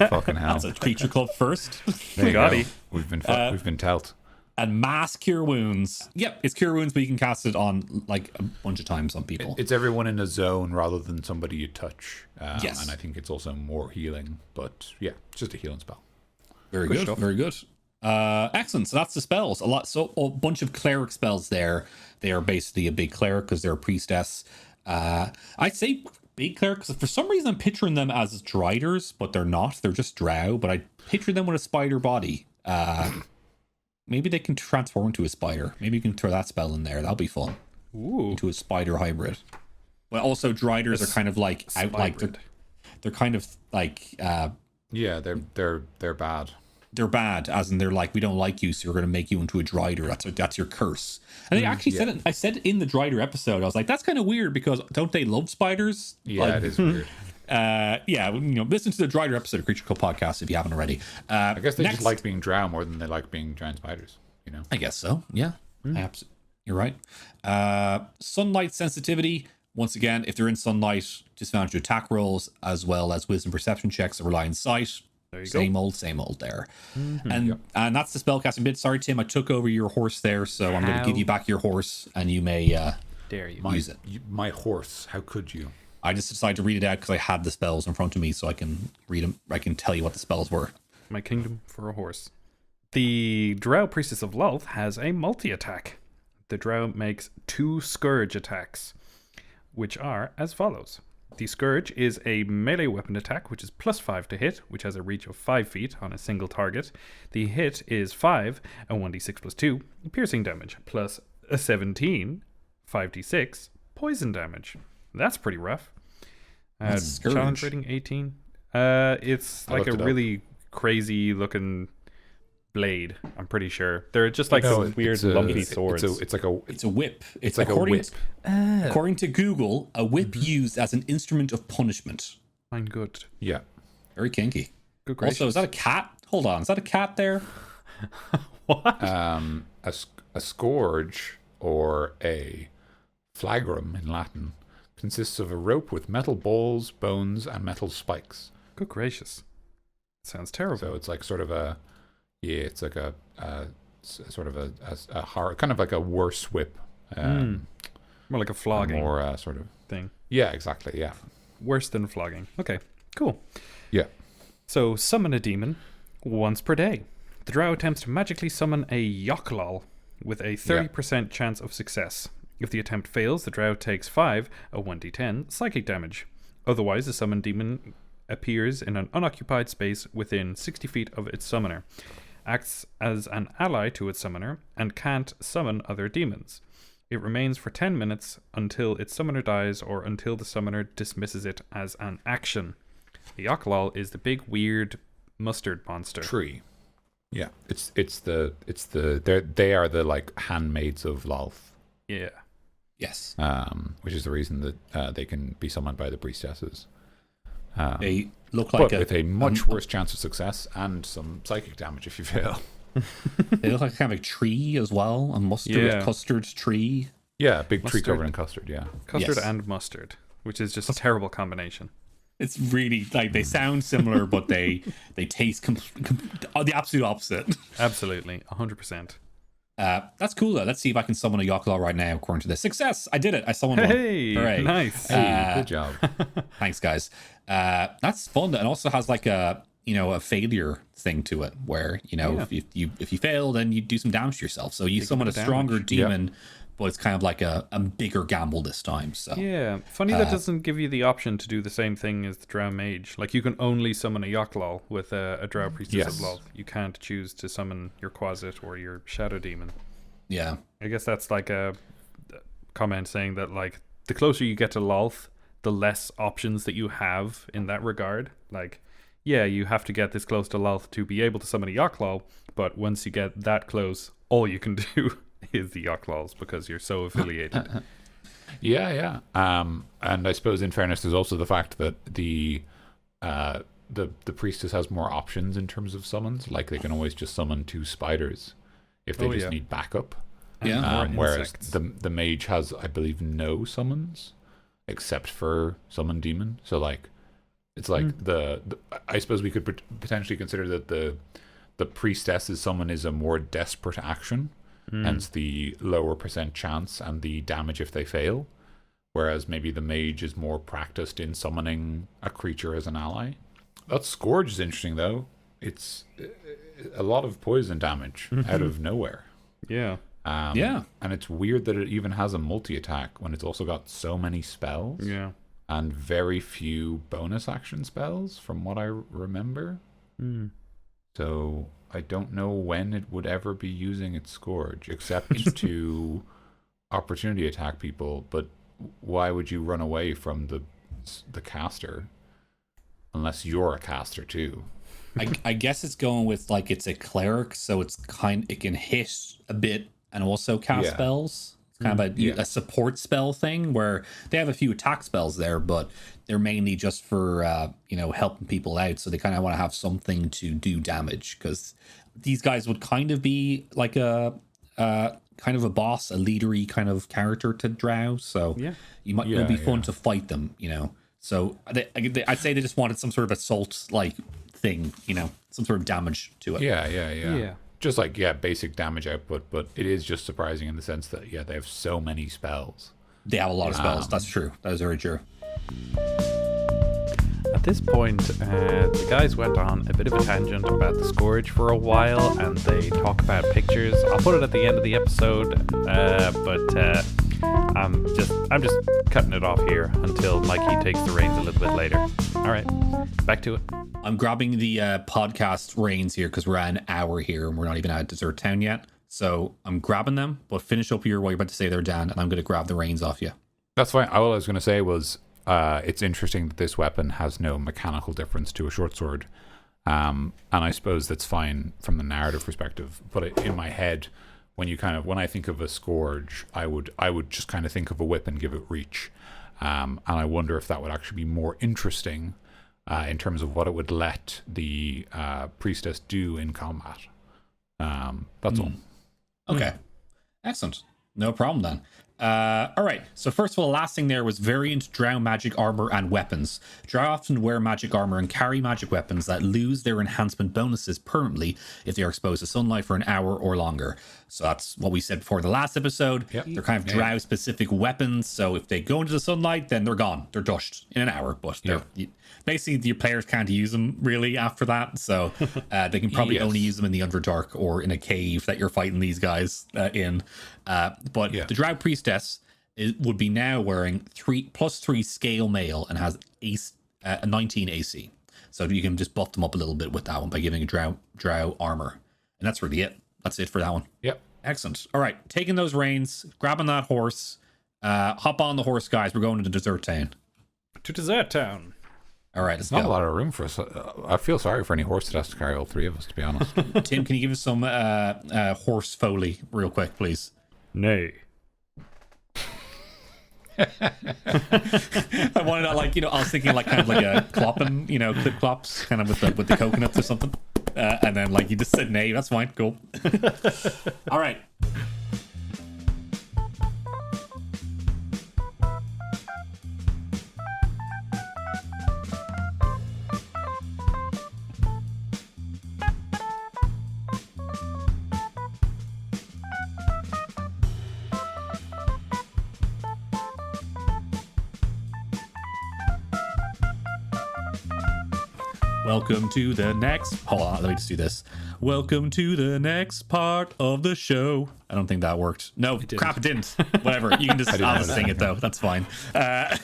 Fucking hell. That's a creature club first. There you Got go. it. We've been told. And mass cure wounds. Yep, it's cure wounds, but you can cast it on like a bunch of times on people. It's everyone in a zone rather than somebody you touch. Yes. And I think it's also more healing. But yeah, it's just a healing spell. Very good. Very good. Excellent. So that's the spells. A bunch of cleric spells there. They are basically a big cleric because they're a priestess. I'd say big cleric because for some reason I'm picturing them as driders, but they're not. They're just drow. But I picture them with a spider body. Maybe they can transform into a spider. Maybe you can throw that spell in there. That'll be fun. Ooh. into a spider hybrid. But also Driders are kind of like out, like they're kind of like Yeah, they're bad. they're bad, as in they're like, we don't like you, so we're going to make you into a Drider. That's your curse. And they actually said it. I said in the Drider episode, I was like, that's kind of weird because don't they love spiders? Yeah, like, it is weird. Yeah, listen to the Drider episode of Creature Co podcast if you haven't already. I guess they just like being drow more than they like being giant spiders. I guess so. Yeah, you're right. Sunlight sensitivity. Once again, if they're in sunlight, disadvantage to attack rolls as well as wisdom perception checks that rely on sight. There you same old there. And that's the spellcasting bit. Sorry, Tim, I took over your horse there, so I'm going to give you back your horse, and you may dare you use it. My horse. How could you? I just decided to read it out because I had the spells in front of me, so I can read them. I can tell you what the spells were. My kingdom for a horse. The Drow Priestess of Lolth has a multi-attack. The Drow makes 2 Scourge attacks, which are as follows. The Scourge is a melee weapon attack, which is +5 to hit, which has a reach of 5 feet on a single target. The hit is 5, a 1d6 +2, piercing damage, plus a 17, 5d6, poison damage. That's pretty rough. Challenge rating 18. It's like a really crazy looking blade, I'm pretty sure. They're just like some weird lumpy swords. It's a whip. It's like a whip. According to Google, a whip used as an instrument of punishment. Fine, good. Yeah. Very kinky. Good gracious. Also, is that a cat? Hold on, is that a cat there? What? A scourge, or a flagrum in Latin, consists of a rope with metal balls, bones, and metal spikes. Good gracious. Sounds terrible. So it's like sort of a, it's like a sort of a hard, kind of like a worse whip. More like a flogging. More sort of thing. Yeah, exactly. Yeah. Worse than flogging. Okay, cool. Yeah. So summon a demon once per day. The Drow attempts to magically summon a Yochlol with a 30% chance of success. If the attempt fails, the Drow takes 5, a 1d10, psychic damage. Otherwise, the summoned demon appears in an unoccupied space within 60 feet of its summoner, acts as an ally to its summoner, and can't summon other demons. It remains for 10 minutes until its summoner dies or until the summoner dismisses it as an action. The Yochlol is the big weird mustard monster. Tree. Yeah, they are the like handmaids of Lolth. Yeah. Yes. Which is the reason that they can be summoned by the priestesses. They look like with a much worse chance of success and some psychic damage if you fail. They look like kind of a tree as well, a mustard custard tree. Yeah, big mustard. tree covered in custard. Yeah, custard and mustard, which is just a terrible combination. It's really like they sound similar, but they taste the absolute opposite. Absolutely, 100%. That's cool though. Let's see if I can summon a Yochlol right now. According to this, success! I did it. I summoned one. Hey, hooray! Nice. Hey, good job. Thanks, guys. That's fun. And also has like a failure thing to it, where if you fail, then you do some damage to yourself. So you summon a stronger demon, but it's kind of like a bigger gamble this time. So yeah, funny that doesn't give you the option to do the same thing as the Drow Mage. Like you can only summon a Yochlol with a Drow Priestess of Lolth. You can't choose to summon your Quasit or your Shadow Demon. Yeah, I guess that's like a comment saying that like the closer you get to Lolth, the less options that you have in that regard. Like, yeah, you have to get this close to Lolth to be able to summon a Yochlol, but once you get that close, all you can do is the Yochlols because you're so affiliated. Yeah. And I suppose in fairness, there's also the fact that the priestess has more options in terms of summons. Like they can always just summon 2 spiders if they need backup. Yeah. Whereas the mage has, I believe, no summons except for summon demon. So like, it's like I suppose we could potentially consider that the priestess's summon is a more desperate action. Hence the lower % chance and the damage if they fail, whereas maybe the mage is more practiced in summoning a creature as an ally. That Scourge is interesting though. It's a lot of poison damage out of nowhere. Yeah. And it's weird that it even has a multi-attack when it's also got so many spells. Yeah. And very few bonus action spells from what I remember. So I don't know when it would ever be using its Scourge, except to opportunity attack people, but why would you run away from the caster unless you're a caster too? I guess it's going with like it's a cleric, so it can hit a bit and also cast spells. It's kind of a support spell thing where they have a few attack spells there, but they're mainly just for helping people out. So they kind of want to have something to do damage, because these guys would kind of be like a kind of a boss, a leadery kind of character to Drow. So it'll be fun to fight them, So I'd say they just wanted some sort of assault like thing, some sort of damage to it. Yeah. Just like basic damage output, but it is just surprising in the sense that they have so many spells. They have a lot of spells. That's true. That is very true. At this point, the guys went on a bit of a tangent about the Scourge for a while, and they talk about pictures. I'll put it at the end of the episode, but I'm just cutting it off here until Mikey takes the reins a little bit later. All right, back to it. I'm grabbing the podcast reins here because we're at an hour here and we're not even at Desert Town yet. So I'm grabbing them, but finish up here what you're about to say there, Dan, and I'm going to grab the reins off you. That's fine. All I was going to say was it's interesting that this weapon has no mechanical difference to a short sword. And I suppose that's fine from the narrative perspective. But in my head, when I think of a scourge, I would just kind of think of a whip and give it reach. And I wonder if that would actually be more interesting in terms of what it would let the priestess do in combat. That's all. Okay. Excellent. No problem then. All right. So first of all, the last thing there was variant Drow magic armor and weapons. Drow often wear magic armor and carry magic weapons that lose their enhancement bonuses permanently if they are exposed to sunlight for an hour or longer. So that's what we said before the last episode. Yep. They're kind of Drow specific weapons. So if they go into the sunlight, then they're gone. They're dushed in an hour. But basically, your players can't use them really after that. So they can probably only use them in the Underdark or in a cave that you're fighting these guys in. But the Drow priestess would be now wearing 3+3 scale mail and has a 19 AC. So you can just buff them up a little bit with that one by giving a Drow armor. And that's really it. That's it for that one. Yep. Excellent. All right. Taking those reins, grabbing that horse. Hop on the horse, guys. We're going to Desert Town. To Desert Town. All right, let's go. Not a lot of room for us. I feel sorry for any horse that has to carry all three of us, to be honest. Tim, can you give us some horse foley real quick, please? Nay. I wanted to, I was thinking kind of like a clopping, clip clops, kind of with the coconuts or something. And then you just said nay. That's fine. Cool. All right. Welcome to the next... Hold on, let me just do this. Welcome to the next part of the show. I don't think that worked. No, it didn't. Whatever. You can just... I'll just sing it, though. That's fine. I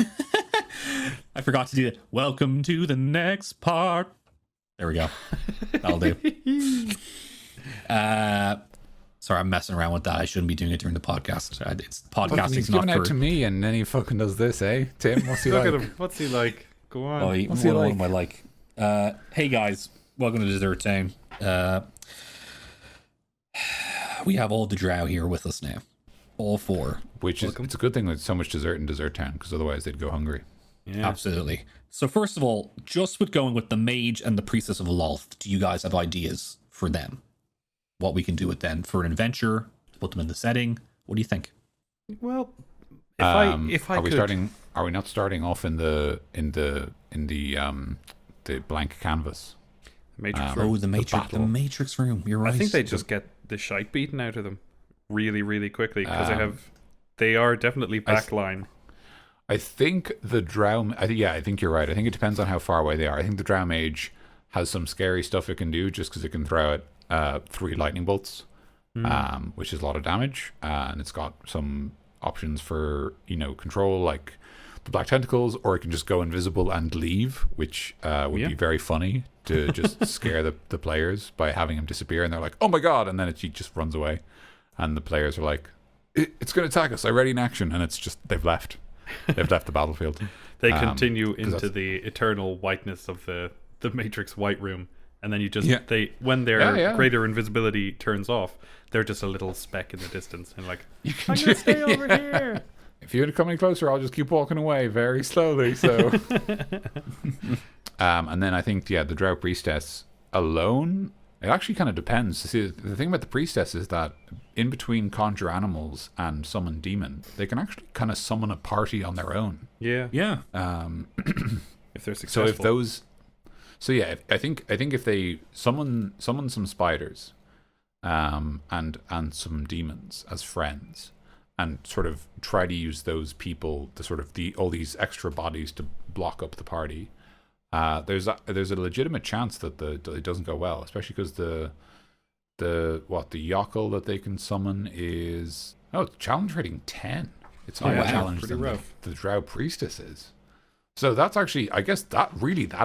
forgot to do it. Welcome to the next part. There we go. That'll do. Sorry, I'm messing around with that. I shouldn't be doing it during the podcast. It's podcasting's he's not giving out to me, and then he fucking does this, eh? Tim, what's he like? Look at him. What's he like? Go on. What's he like? What am I like? Hey guys, welcome to Desert Town. We have all the Drow here with us now, all four. Which is it's a good thing there's so much dessert in Desert Town, because otherwise they'd go hungry. Yeah. Absolutely. So first of all, just with going with the mage and the priestess of Lolth, do you guys have ideas for them? What we can do with them for an adventure? Put them in the setting. What do you think? Well, if I could... Are we not starting off in the blank canvas? Matrix room. Oh, the Matrix room. You're right. I think they just get the shite beaten out of them really, really quickly because they are definitely backline. I think the Drow... I think you're right. I think it depends on how far away they are. I think the Drow Mage has some scary stuff it can do just because it can throw out 3 lightning bolts, which is a lot of damage. And it's got some options for, control, like the black tentacles, or it can just go invisible and leave, which would be very funny to just scare the players by having him disappear, and they're like, oh my god, and then he just runs away, and the players are like, it's going to attack us. I ready in action, and it's just they've left. They've left the battlefield. They continue into the eternal whiteness of the Matrix White Room, and then you just when their greater invisibility turns off, they're just a little speck in the distance, and like I'm gonna stay over here. If you come any closer, I'll just keep walking away very slowly. So, and then I think the Drow priestess alone. It actually kind of depends. See, the thing about the priestess is that in between conjure animals and summon demon, they can actually kind of summon a party on their own. Yeah. If they're successful. So if those, I think if they summon some spiders, and some demons as friends, and sort of try to use those people to sort of all these extra bodies to block up the party. There's a legitimate chance that it doesn't go well, especially because the Yokel that they can summon is challenge rating 10. It's higher challenge than the Drow priestess is. So that's actually, I guess that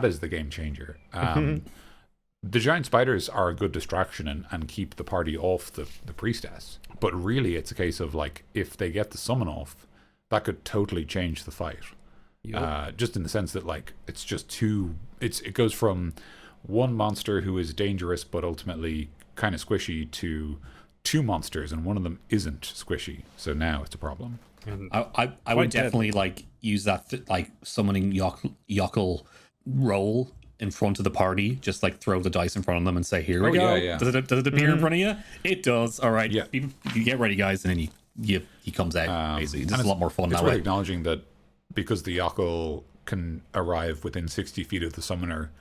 is the game changer. The giant spiders are a good distraction and keep the party off the priestess. But really, it's a case of like if they get the summon off, that could totally change the fight. Yep. Just in the sense that like it's just it goes from one monster who is dangerous but ultimately kind of squishy to two monsters, and one of them isn't squishy, so now it's a problem. And I would definitely like use that like summoning Yokel roll in front of the party, just like throw the dice in front of them and say, here we go. Does it appear in front of you? It does. All right, you get ready, guys, and then he comes out. Basically, this is a lot more fun that way. It's worth acknowledging that because the Yokel can arrive within 60 feet of the summoner,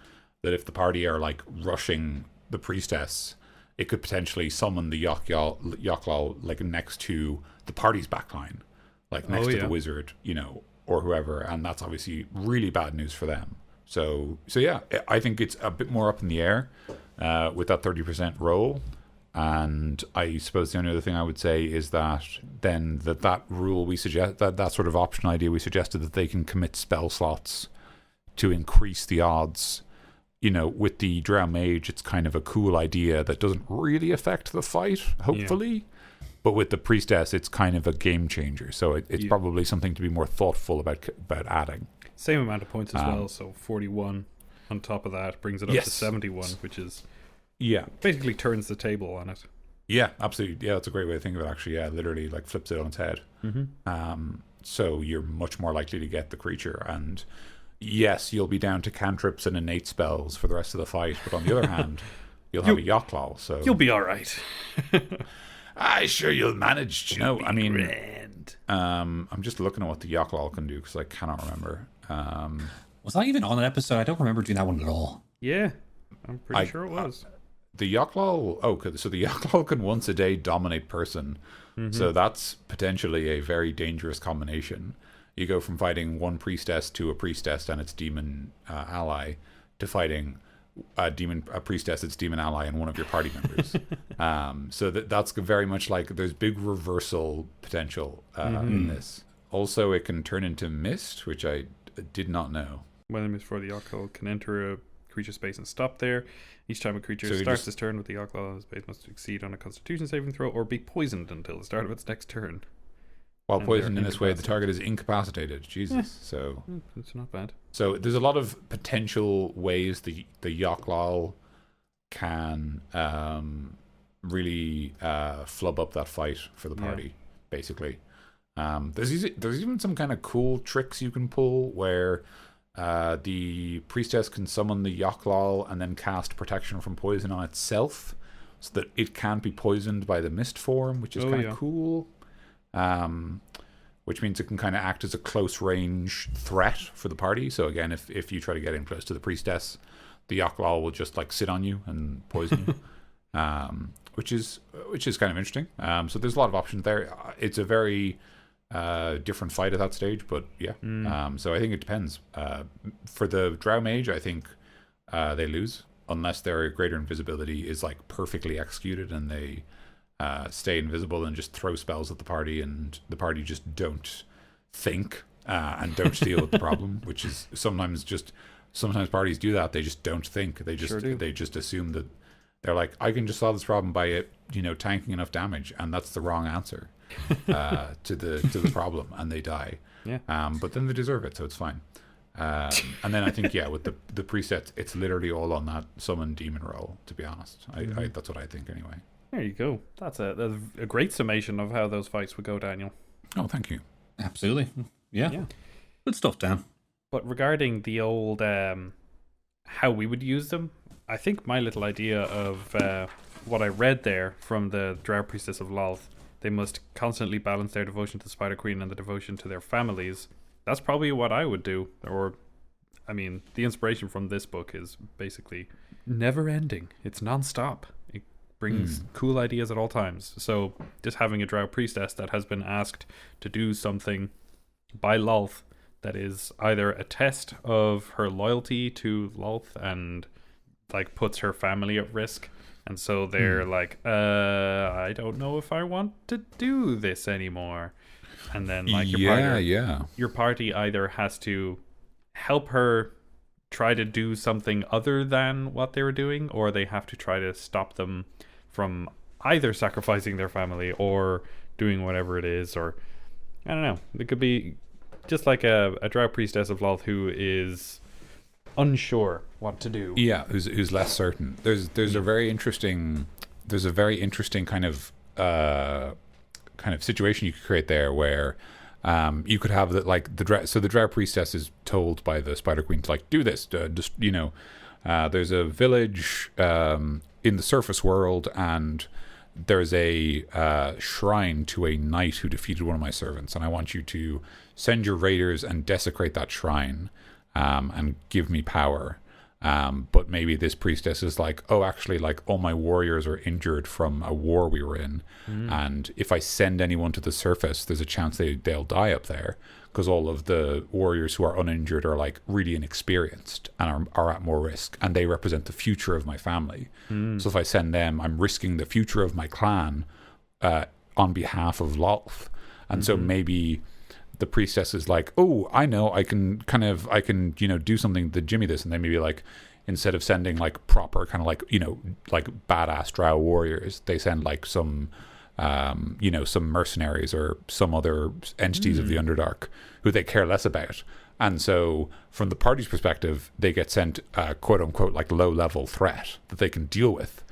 that if the party are like rushing the priestess, it could potentially summon the Yoklal like next to the party's backline, like next to the wizard, or whoever, and that's obviously really bad news for them. So yeah, I think it's a bit more up in the air with that 30% roll. And I suppose the only other thing I would say is that then that rule we suggest, that sort of option idea we suggested, that they can commit spell slots to increase the odds. With the Drow Mage, it's kind of a cool idea that doesn't really affect the fight, hopefully. Yeah. But with the Priestess, it's kind of a game changer. So it's probably something to be more thoughtful about adding. Same amount of points as well, so 41 on top of that brings it up to 71, which is... basically turns the table on it. Yeah, absolutely. Yeah, that's a great way to think of it, actually. Yeah, literally like flips it on its head. So you're much more likely to get the creature, and yes, you'll be down to cantrips and innate spells for the rest of the fight, but on the other hand, you'll have a Yoklal, so... You'll be alright. Sure you'll manage, I mean... I'm just looking at what the Yoklal can do, because I cannot remember. Was I even on an episode? I don't remember doing that one at all. Yeah, I'm pretty sure it was. The Yoklal, so the Yoklal can once a day dominate person. So that's potentially a very dangerous combination. You go from fighting one priestess to a priestess and its demon ally to fighting a priestess, its demon ally, and one of your party members. So that's very much like there's big reversal potential in this. Also, it can turn into mist, which I did not know. When the mist for the Yoklal can enter a creature space and stop there. Each time a creature starts this turn with the Yoklal, space must succeed on a Constitution saving throw or be poisoned until the start of its next turn. While poisoned in this way, the target is incapacitated. Jesus, so it's not bad. So there's a lot of potential ways the Yoklal can really flub up that fight for the party. Basically, there's even some kind of cool tricks you can pull where the priestess can summon the Yoklal and then cast protection from poison on itself, so that it can't be poisoned by the mist form, which is kind of cool. Which means it can kind of act as a close range threat for the party. So again, if you try to get in close to the priestess, the Yoklal will just like sit on you and poison you, which is kind of interesting. So there's a lot of options there. It's a very different fight at that stage, but so I think it depends. For the Drow Mage, I think they lose unless their greater invisibility is like perfectly executed and they stay invisible and just throw spells at the party, and the party just don't think and don't deal with the problem, which is sometimes parties do that. They just don't think. They just assume that they're like, I can just solve this problem by it, tanking enough damage, and that's the wrong answer. to the problem, and they die. Yeah. But then they deserve it, so it's fine. And then I think, with the presets, it's literally all on that summon demon roll, to be honest. I that's what I think anyway. There you go. That's a great summation of how those fights would go, Daniel. Oh, thank you. Absolutely. Yeah. Good stuff, Dan. But regarding the old how we would use them, I think my little idea of what I read there from the Drow Priestess of Lolth, they must constantly balance their devotion to Spider Queen and the devotion to their families. That's probably what I would do. Or, I mean, the inspiration from this book is basically never ending. It's non-stop. It brings cool ideas at all times. So just having a Drow Priestess that has been asked to do something by Lolth that is either a test of her loyalty to Lolth and like puts her family at risk, and so they're like, I don't know if I want to do this anymore. And then like your party either has to help her try to do something other than what they were doing, or they have to try to stop them from either sacrificing their family or doing whatever it is. Or I don't know, it could be just like a Drow Priestess of Lolth who is unsure what to do. Yeah, who's less certain. There's a very interesting kind of situation you could create there where you could have that, like the Drow Priestess is told by the Spider Queen to like do this. There's a village in the surface world, and there's a shrine to a knight who defeated one of my servants, and I want you to send your raiders and desecrate that shrine and give me power. But maybe this priestess is like, oh, actually, like all my warriors are injured from a war we were in, and if I send anyone to the surface, there's a chance they'll die up there, because all of the warriors who are uninjured are like really inexperienced and are at more risk, and they represent the future of my family. So if I send them, I'm risking the future of my clan on behalf of Lolth. And so maybe the priestess is like, oh, I know, I can do something to jimmy this. And they maybe like, instead of sending like proper kind of like, like badass Drow warriors, they send like some mercenaries or some other entities of the Underdark who they care less about. And so from the party's perspective, they get sent quote unquote like low level threat that they can deal with.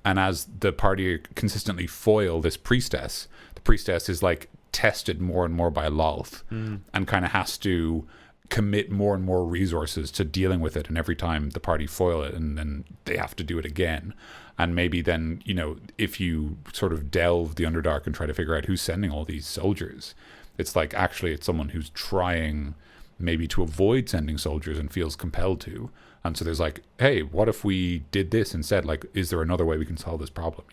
And as the party consistently foil this priestess, the priestess is like tested more and more by Lolth and kind of has to commit more and more resources to dealing with it, and every time the party foil it, and then they have to do it again. And maybe then, if you sort of delve the Underdark and try to figure out who's sending all these soldiers, it's like actually it's someone who's trying maybe to avoid sending soldiers and feels compelled to. And so there's like, hey, what if we did this instead? Like, is there another way we can solve this problem,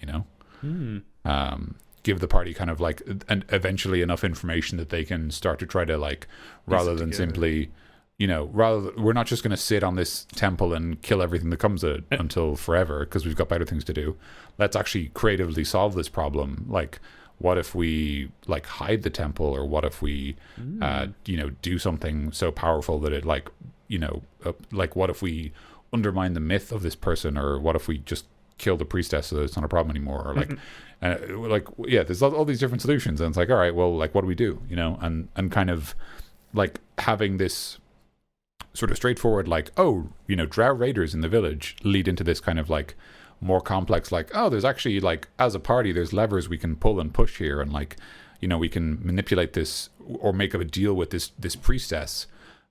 give the party kind of like eventually enough information that they can start to try to like, rather than simply, we're not just going to sit on this temple and kill everything that comes until forever because we've got better things to do. Let's actually creatively solve this problem. Like, what if we like hide the temple, or what if we do something so powerful that it like what if we undermine the myth of this person, or what if we just kill the priestess so that it's not a problem anymore, or like there's all these different solutions, and it's like, all right, well, like what do we do, and kind of like having this sort of straightforward like, oh, Drow raiders in the village lead into this kind of like more complex, like, oh, there's actually like, as a party, there's levers we can pull and push here, and like, we can manipulate this or make a deal with this priestess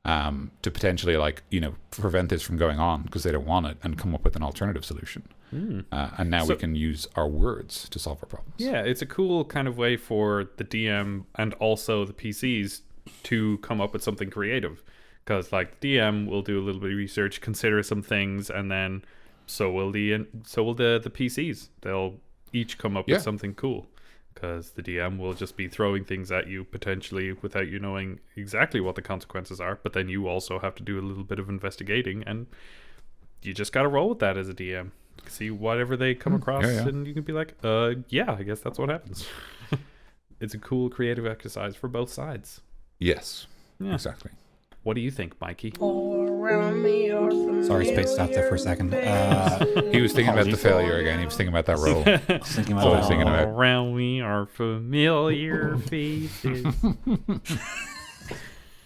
to potentially like, prevent this from going on because they don't want it, and come up with an alternative solution. And now we can use our words to solve our problems. Yeah, it's a cool kind of way for the DM and also the PCs to come up with something creative, because like the DM will do a little bit of research, consider some things, and then so will the PCs. They'll each come up with something cool, because the DM will just be throwing things at you potentially without you knowing exactly what the consequences are. But then you also have to do a little bit of investigating, and you just got to roll with that as a DM. See whatever they come across, and you can be like, I guess that's what happens. It's a cool creative exercise for both sides. Yes, exactly. What do you think, Mikey? All Sorry, spaced out there for a second. He was thinking about the failure again. He was thinking about that role. I was thinking about that. Thinking about Around me are familiar faces.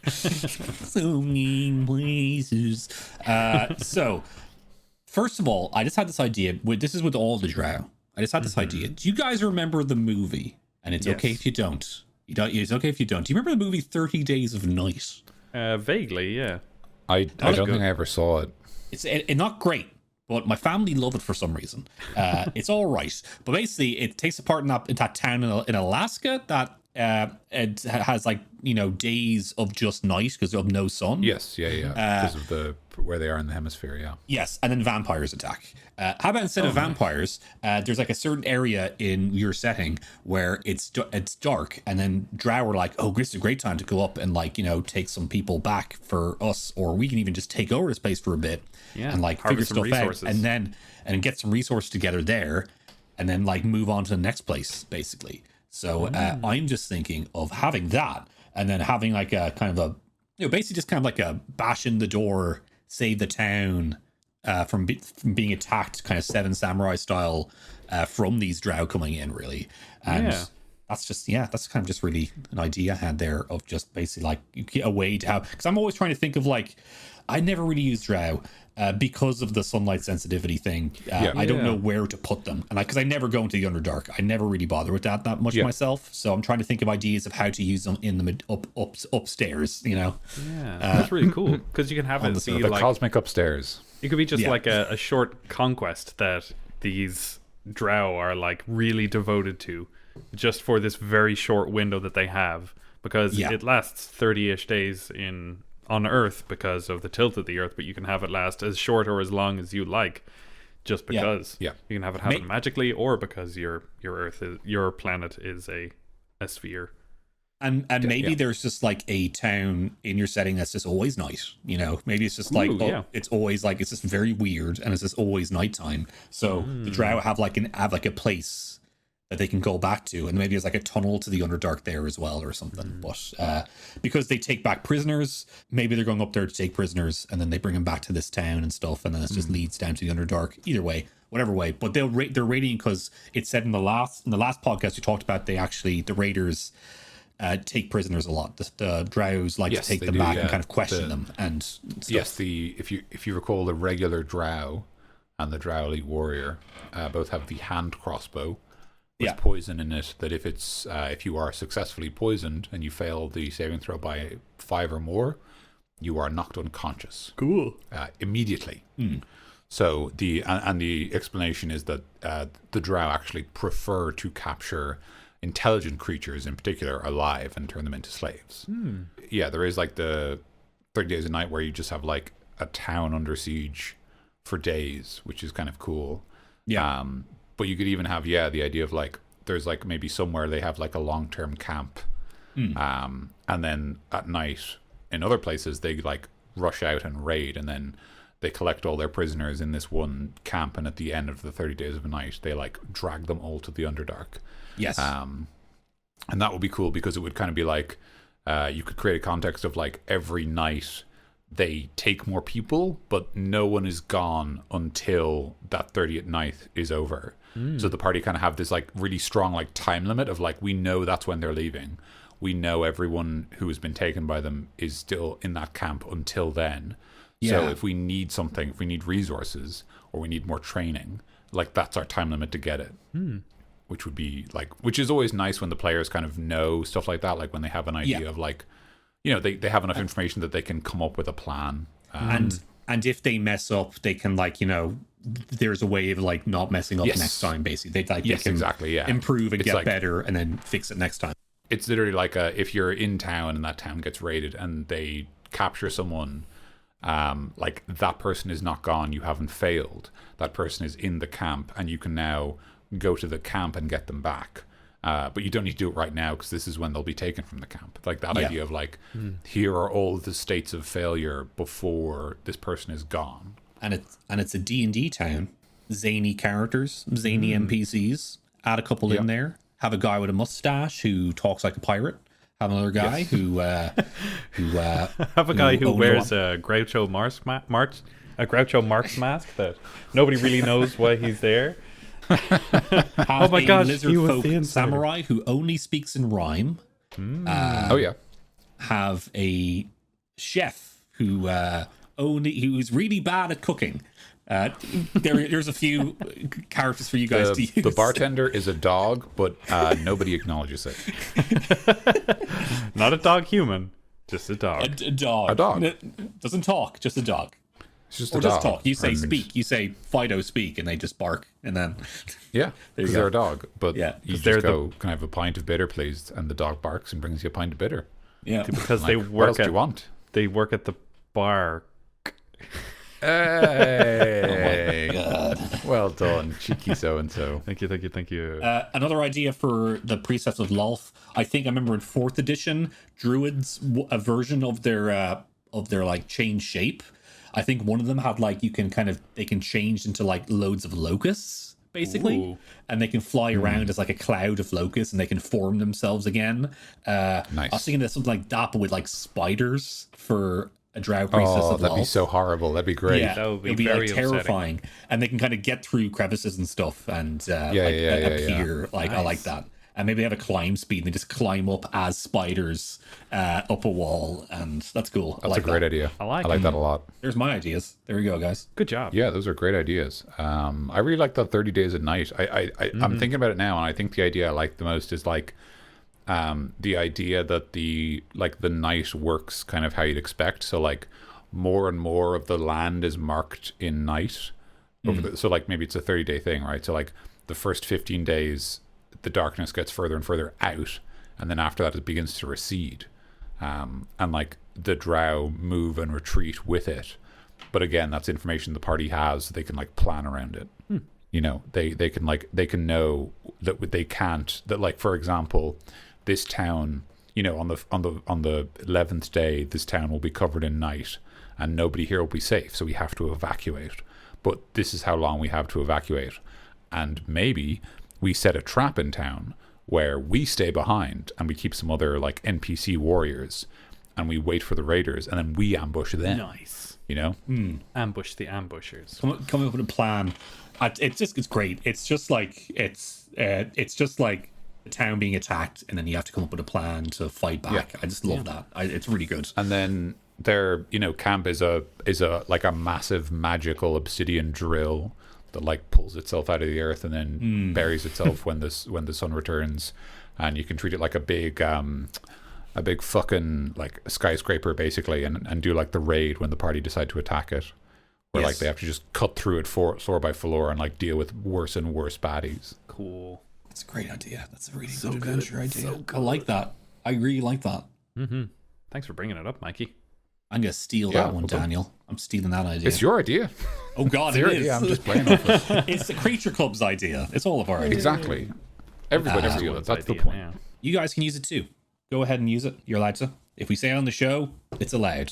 So many places. So, first of all, I just had this idea. This is with all the Drow. I just had this idea. Do you guys remember the movie? And it's okay if you don't. It's okay if you don't. Do you remember the movie 30 Days of Night? Vaguely, yeah. I don't think I ever saw it. It's not great, but my family love it for some reason. It's all right. But basically, it takes part in that town in Alaska that it has like, days of just night because of no sun. Yes, yeah. Because of where they are in the hemisphere, yeah. Yes, and then vampires attack. How about instead of vampires, there's like a certain area in your setting where it's dark, and then Drow are like, oh, this is a great time to go up and like, take some people back for us, or we can even just take over this place for a bit and like figure stuff out, and get some resources together there, and then like move on to the next place, basically. So I'm just thinking of having that, and then having like a kind of a, basically just kind of like a bash in the door, save the town from being attacked, kind of Seven Samurai style, from these Drow coming in, really. And that's just, that's kind of just really an idea I had there of just basically like a way to have, because I'm always trying to think of like, I never really used Drow because of the sunlight sensitivity thing. I don't know where to put them, and because I never go into the Underdark, I never really bother with that much myself. So I'm trying to think of ideas of how to use them in the upstairs. That's really cool because you can have it be the like cosmic upstairs. It could be just like a short conquest that these Drow are like really devoted to, just for this very short window that they have, because it lasts 30-ish days on Earth because of the tilt of the Earth, but you can have it last as short or as long as you like, just because. You can have it happen magically, or because your planet is a sphere. And maybe there's just like a town in your setting that's just always night. Maybe it's just like it's always like, it's just very weird, and it's just always nighttime. So the Drow have like a place that they can go back to, and maybe there's like a tunnel to the Underdark there as well, or something. But because they take back prisoners, maybe they're going up there to take prisoners, and then they bring them back to this town and stuff, and then it just leads down to the Underdark. Either way, whatever way. But they're raiding because it said in the last podcast we talked about, the raiders take prisoners a lot. The Drows like to take them back and kind of question them and stuff. Yes, if you recall, the regular Drow and the Drow Elite Warrior both have the hand crossbow with poison in it, that if you are successfully poisoned and you fail the saving throw by 5 or more, you are knocked unconscious. Cool. Immediately. So the explanation is that the Drow actually prefer to capture intelligent creatures, in particular, alive and turn them into slaves. Yeah, there is like the 30 Days of Night where you just have like a town under siege for days, which is kind of cool. But you could even have the idea of like, there's like maybe somewhere they have like a long-term camp, and then at night in other places they like rush out and raid, and then they collect all their prisoners in this one camp, and at the end of the 30 Days of a Night they like drag them all to the Underdark. And that would be cool, because it would kind of be like, you could create a context of like every night they take more people, but no one is gone until that 30th night is over. So the party kind of have this like really strong like time limit of like, we know that's when they're leaving. We know everyone who has been taken by them is still in that camp until then. So if we need something, if we need resources or we need more training, like that's our time limit to get it. Which would be like, which is always nice when the players kind of know stuff like that, like when they have an idea of like, they have enough information that they can come up with a plan. And if they mess up, they can like, there's a way of like not messing up next time, basically. They can improve and get better and then fix it next time. It's literally like if you're in town and that town gets raided and they capture someone, like that person is not gone, you haven't failed. That person is in the camp, and you can now go to the camp and get them back. But you don't need to do it right now, because this is when they'll be taken from the camp. Like that idea of like, here are all the states of failure before this person is gone. And it's a D&D town. Zany characters, zany NPCs. Add a couple in there. Have a guy with a mustache who talks like a pirate. Have another guy who Have a guy who wears a Groucho Marx mask that nobody really knows why he's there. Oh my gosh, lizard he was folk the insider. samurai who only speaks in rhyme. Oh yeah. Have a chef who's really bad at cooking. There's a few characters for you guys to use. The bartender is a dog, but nobody acknowledges it. Not a dog human, just a dog. A dog. A dog. Doesn't talk, just a dog. It's just Or a just dog. talk. You say And- speak. You say Fido speak, and they just bark, and then Yeah, because go. they're a dog. But Yeah. you they're just go, can I have a pint of bitter, please? And the dog barks and brings you a pint of bitter. yeah. Because Like, they what else work do you want? they work at the bar. Hey, God. well done, cheeky so and so. Thank you. Another idea for the precepts of Lolth. I think I remember in 4th edition, druids a version of their like change shape. I think one of them had like they can change into like loads of locusts basically. Ooh. And they can fly around as like a cloud of locusts, and they can form themselves again. I was Nice. thinking of something like that, but with like spiders for a drow priestess Oh, of that'd be Lolth. so horrible. That'd be great. Yeah, That would be it'll be very like terrifying, and they can kind of get through crevices and stuff, and appear. Like I like Nice. that, and maybe they have a climb speed, and they just climb up as spiders up a wall, and that's cool. That's a great idea. I like that a lot. There's my ideas. There we go, guys. Good job. Yeah, those are great ideas. I really like that 30 days at night. I'm thinking about it now, and I think the idea I like the most is like the idea that the night works kind of how you'd expect. So like more and more of the land is marked in night. So like maybe it's a 30-day thing, right? So like the first 15 days, the darkness gets further and further out, and then after that it begins to recede. And like the drow move and retreat with it. But again, that's information the party has, so they can like plan around it. You know, they can know that they can't, that like for example, this town, you know, on the 11th day, this town will be covered in night and nobody here will be safe, so we have to evacuate. But this is how long we have to evacuate. And maybe we set a trap in town where we stay behind and we keep some other like NPC warriors and we wait for the raiders and then we ambush them. Nice. You know? Ambush the ambushers. Come up with a plan. It's great. It's just like the town being attacked, and then you have to come up with a plan to fight back. Yeah. I just love that. It's really good. And then their, you know, camp is a like a massive magical obsidian drill that like pulls itself out of the earth and then buries itself when the sun returns, and you can treat it like a big fucking like skyscraper basically, and do like the raid when the party decide to attack it, where like they have to just cut through it floor by floor and like deal with worse and worse baddies. Cool. That's a great idea. That's a really good adventure idea. I like that. I really like that. Thanks for bringing it up, Mikey. I'm gonna steal Yeah, that one, well done. Daniel. I'm stealing that idea. It's your idea. Oh God, It's your it is. idea. I'm just playing off it. It's the Creature Club's idea. It's all of our ideas. Exactly. Everybody has to do it. That's the point. Yeah. You guys can use it too. Go ahead and use it. You're allowed to. If we say it on the show, it's allowed.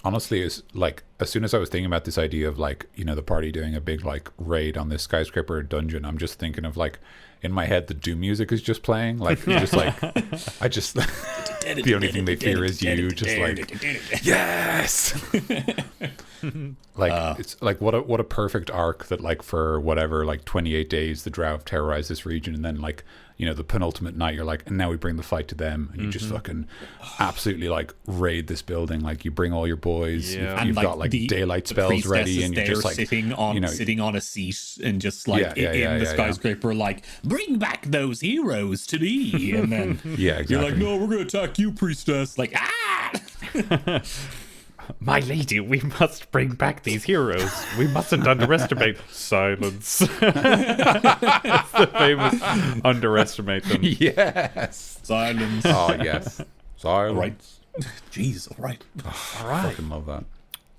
Honestly, it's like as soon as I was thinking about this idea of like, you know, the party doing a big like raid on this skyscraper dungeon, I'm just thinking of like in my head the Doom music is just playing, like just like I just the only thing they fear is you, just like yes. Like it's like what a perfect arc that like for whatever like 28 days the Drow have terrorized this region, and then like, you know, the penultimate night you're like, and now we bring the fight to them, and you just fucking absolutely like raid this building, like you bring all your boys, Yeah. you've got like daylight the spells priestess ready, is and you're there just like sitting on you know, sitting on a seat and just like in the yeah. skyscraper, like bring back those heroes to me, and then yeah, exactly. you're like, no, we're gonna attack you, priestess. Like My lady, we must bring back these heroes. We mustn't underestimate silence. That's the famous underestimate them. Yes. silence. Oh yes. Silence. Right. Jeez. All right. I fucking love that.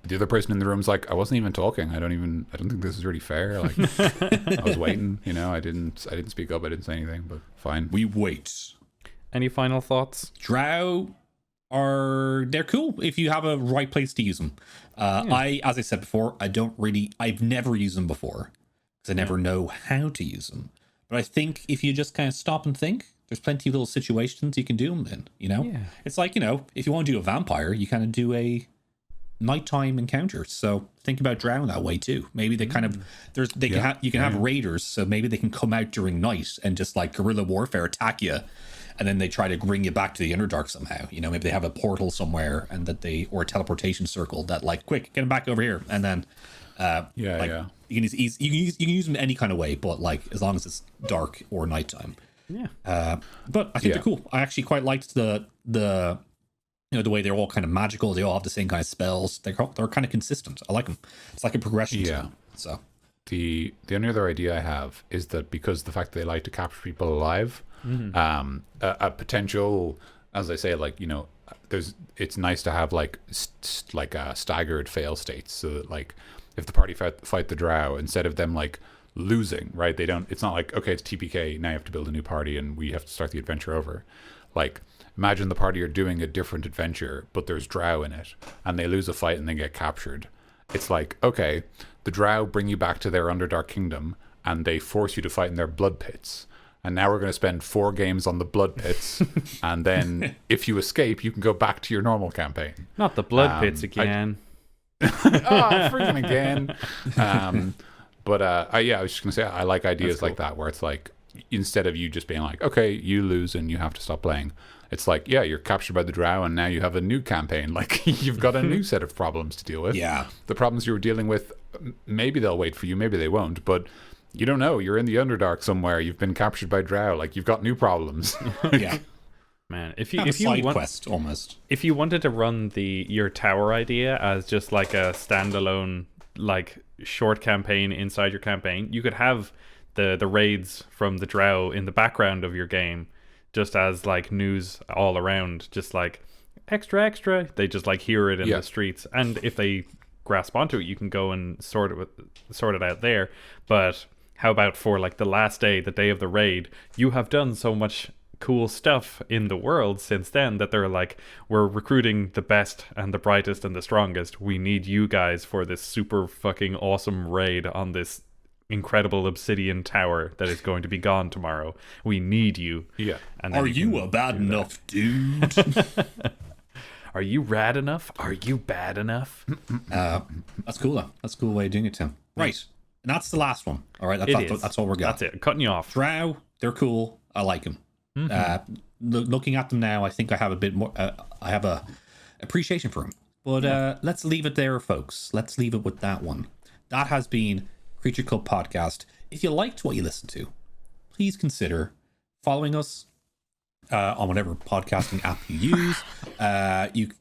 The other person in the room's like, I wasn't even talking. I don't think this is really fair. Like, I was waiting. You know, I didn't speak up. I didn't say anything. But fine. We wait. Any final thoughts? Drow they're cool if you have a right place to use them. As I said before, I've never used them before because I never know how to use them. But I think if you just kind of stop and think, there's plenty of little situations you can do them in, you know? Yeah. It's like, you know, if you want to do a vampire, you kind of do a nighttime encounter. So think about Drow that way too. Maybe they kind of you can have raiders, so maybe they can come out during night and just like guerrilla warfare attack you, and then they try to bring you back to the Underdark somehow. You know, maybe they have a portal somewhere and or a teleportation circle that like, quick, get them back over here, and then you can use them any kind of way, but like as long as it's dark or nighttime. Yeah. But I think they're cool. I actually quite liked the you know, the way they're all kind of magical. They all have the same kind of spells. They're kind of consistent. I like them. It's like a progression. Yeah. To them, so the only other idea I have is that because the fact that they like to capture people alive, a potential, as I say, like, you know, it's nice to have like staggered fail states, so that like if the party fight the Drow, instead of them like losing, right? It's not like, okay, it's TPK, now you have to build a new party and we have to start the adventure over. Like, imagine the party are doing a different adventure, but there's Drow in it, and they lose a fight and they get captured. It's like, okay, the Drow bring you back to their Underdark kingdom, and they force you to fight in their blood pits. And now we're going to spend 4 games on the blood pits, and then if you escape, you can go back to your normal campaign. Not the blood pits again. Freaking again. I was just going to say, I like ideas like that, where it's like, instead of you just being like, okay, you lose and you have to stop playing, it's like, yeah, you're captured by the Drow and now you have a new campaign. Like, you've got a new set of problems to deal with. Yeah. The problems you were dealing with, maybe they'll wait for you, maybe they won't, but you don't know. You're in the Underdark somewhere. You've been captured by Drow. Like, you've got new problems. Yeah. Man, if you wanted to run your tower idea as just like a standalone, like, short campaign inside your campaign, you could have the raids from the Drow in the background of your game, just as like news all around, just like extra. They just like hear it in the streets, and if they grasp onto it, you can go and sort it out there. But how about for like the last day, the day of the raid, you have done so much cool stuff in the world since then that they're like, we're recruiting the best and the brightest and the strongest. We need you guys for this super fucking awesome raid on this incredible obsidian tower that is going to be gone tomorrow. We need you. Yeah. And are you a bad enough dude? Are you rad enough? Are you bad enough? That's cool though. That's a cool way of doing it, Tim. Right. And that's the last one. All right. That's all we're got. That's it. Cutting you off. Drow, they're cool. I like them. Looking at them now, I think I have a bit more. I have a appreciation for them. But let's leave it there, folks. Let's leave it with that one. That has been Creature Club Podcast. If you liked what you listened to, please consider following us on whatever podcasting app you use. You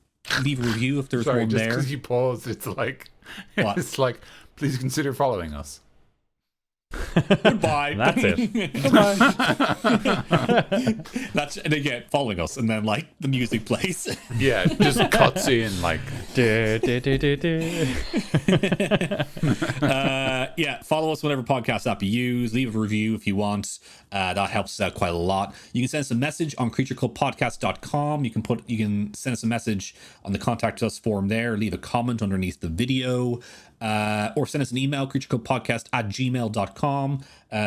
leave a review if there's one just there. Because you paused, it's like, what? It's like, please consider following us. Goodbye. That's it. That's, and again, following us, and then like the music plays. Yeah, it just cuts in like. Follow us whatever podcast app you use. Leave a review if you want. That helps us out quite a lot. You can send us a message on creatureclubpodcast.com. You can send us a message on the contact us form there. Leave a comment underneath the video. Or send us an email, creatureclubpodcast@gmail.com.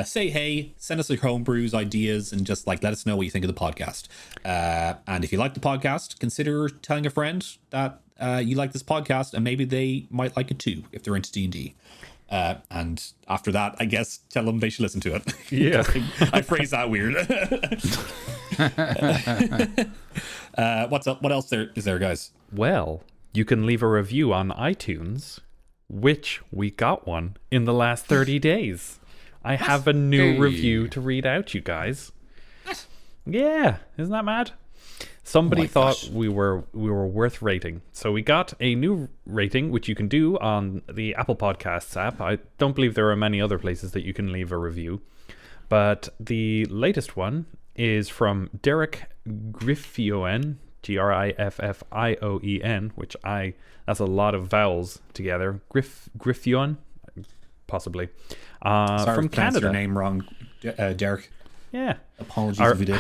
Say hey, send us your homebrews, ideas, and just like let us know what you think of the podcast. And if you like the podcast, consider telling a friend that you like this podcast, and maybe they might like it too if they're into D&D. And after that, I guess tell them they should listen to it. Yeah. I phrased that weird. What's up? What else is there, guys? Well, you can leave a review on iTunes, which we got one in the last 30 days. I have a new review to read out, you guys. Yeah, isn't that mad? Somebody thought we were worth rating. So we got a new rating, which you can do on the Apple Podcasts app. I don't believe there are many other places that you can leave a review. But the latest one is from Derek Griffioen, Griffioen, which that's a lot of vowels together. Griffioen, possibly. Sorry from if I pronounced Canada. your name wrong, Derek. Yeah. Apologies if we did.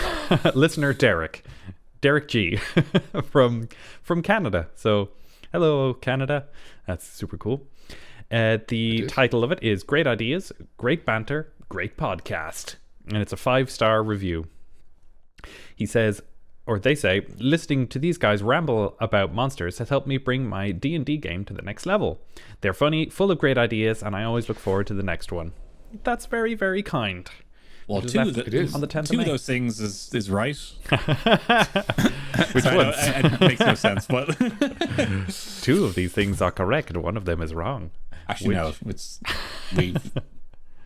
Listener Derek G from Canada. So hello Canada, that's super cool. The title of it is Great Ideas, Great Banter, Great Podcast, and it's a 5-star review. He says, or they say, listening to these guys ramble about monsters has helped me bring my D&D game to the next level. They're funny, full of great ideas, and I always look forward to the next one. That's very, very kind. Well, two of those things is right. Which ones? It makes no sense, but two of these things are correct. One of them is wrong. Actually, no.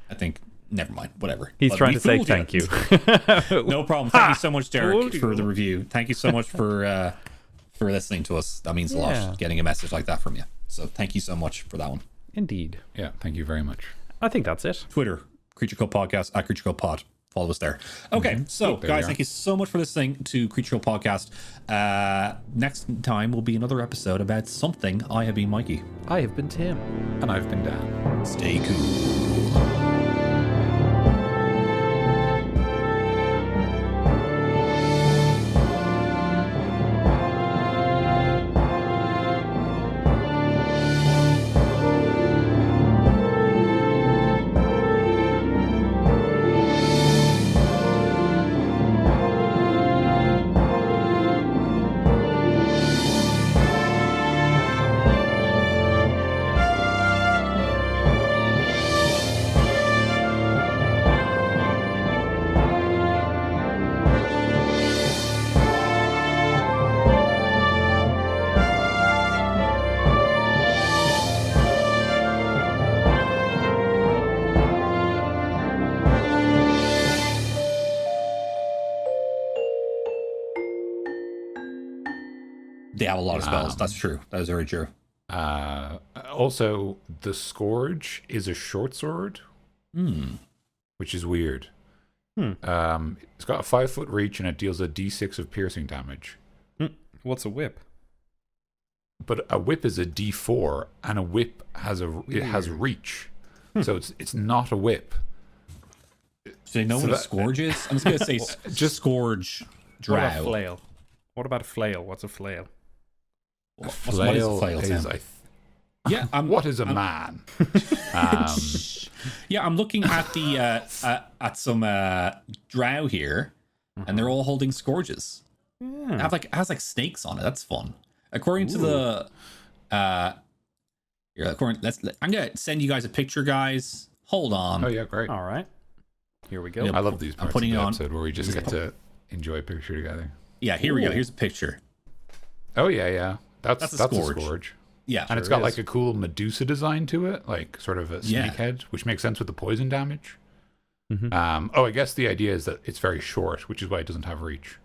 I think. Never mind. Whatever. He's trying to say thank you. No problem. Thank you so much, Derek, for the review. Thank you so much for listening to us. That means a lot. Getting a message like that from you. So thank you so much for that one. Indeed. Yeah. Thank you very much. I think that's it. Twitter, Creature Code Podcast at Creature Code Pod. Follow us there. Okay, so guys, thank you so much for listening to Creature Code Podcast. Next time will be another episode about something. I have been Mikey. I have been Tim. And I've been Dan. Stay cool. They have a lot of spells. That's true. That is very true. Also, the Scourge is a short sword, which is weird. It's got a 5-foot reach and it deals a d6 of piercing damage. What's a whip? But a whip is a d4, and a whip has has reach, so it's not a whip. Do they know what a Scourge is? I'm just gonna say just Scourge. Drow. What about flail? What about a flail? What's a flail? A flail is what is a man? Yeah, I'm looking at the at some drow here, and they're all holding scourges. It has like snakes on it. That's fun. According to the I'm gonna send you guys a picture, guys. Hold on. Oh yeah, great. All right, here we go. I love these parts of the on episode where we just get to enjoy a picture together. Yeah, here we go. Here's a picture. Oh yeah. That's a Scourge. Yeah, and it's got like a cool Medusa design to it, like sort of a snake head, which makes sense with the poison damage. I guess the idea is that it's very short, which is why it doesn't have reach.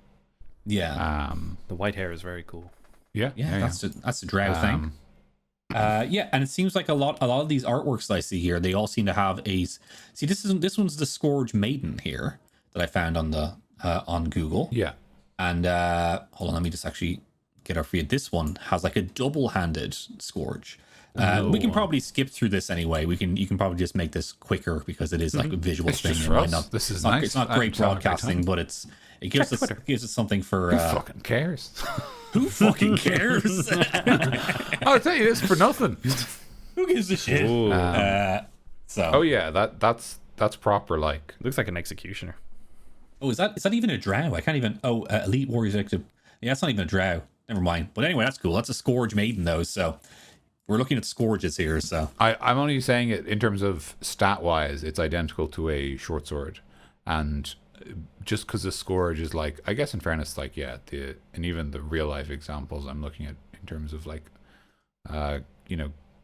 Yeah. The white hair is very cool. Yeah. That's the drow thing. And it seems like a lot of these artworks that I see here, they all seem to have this one's the Scourge Maiden here that I found on the on Google. Yeah. And hold on, let me just actually get up for you. This one has like a double-handed Scourge. We can probably skip through this anyway. You can probably just make this quicker because it is like a visual thing. This is nice. It's not great broadcasting, but it gives us something for. Who fucking cares? Who fucking cares? I'll tell you this for nothing. Who gives a shit? Oh yeah, that's proper. Like looks like an executioner. Oh, is that even a drow? I can't even. Oh, elite warriors active. Yeah, it's not even a drow. Never mind. But anyway, that's cool. That's a Scourge Maiden though. So we're looking at Scourges here. So I'm only saying it in terms of stat wise. It's identical to a short sword, and just because the Scourge is like, I guess in fairness, like and even the real life examples I'm looking at in terms of like,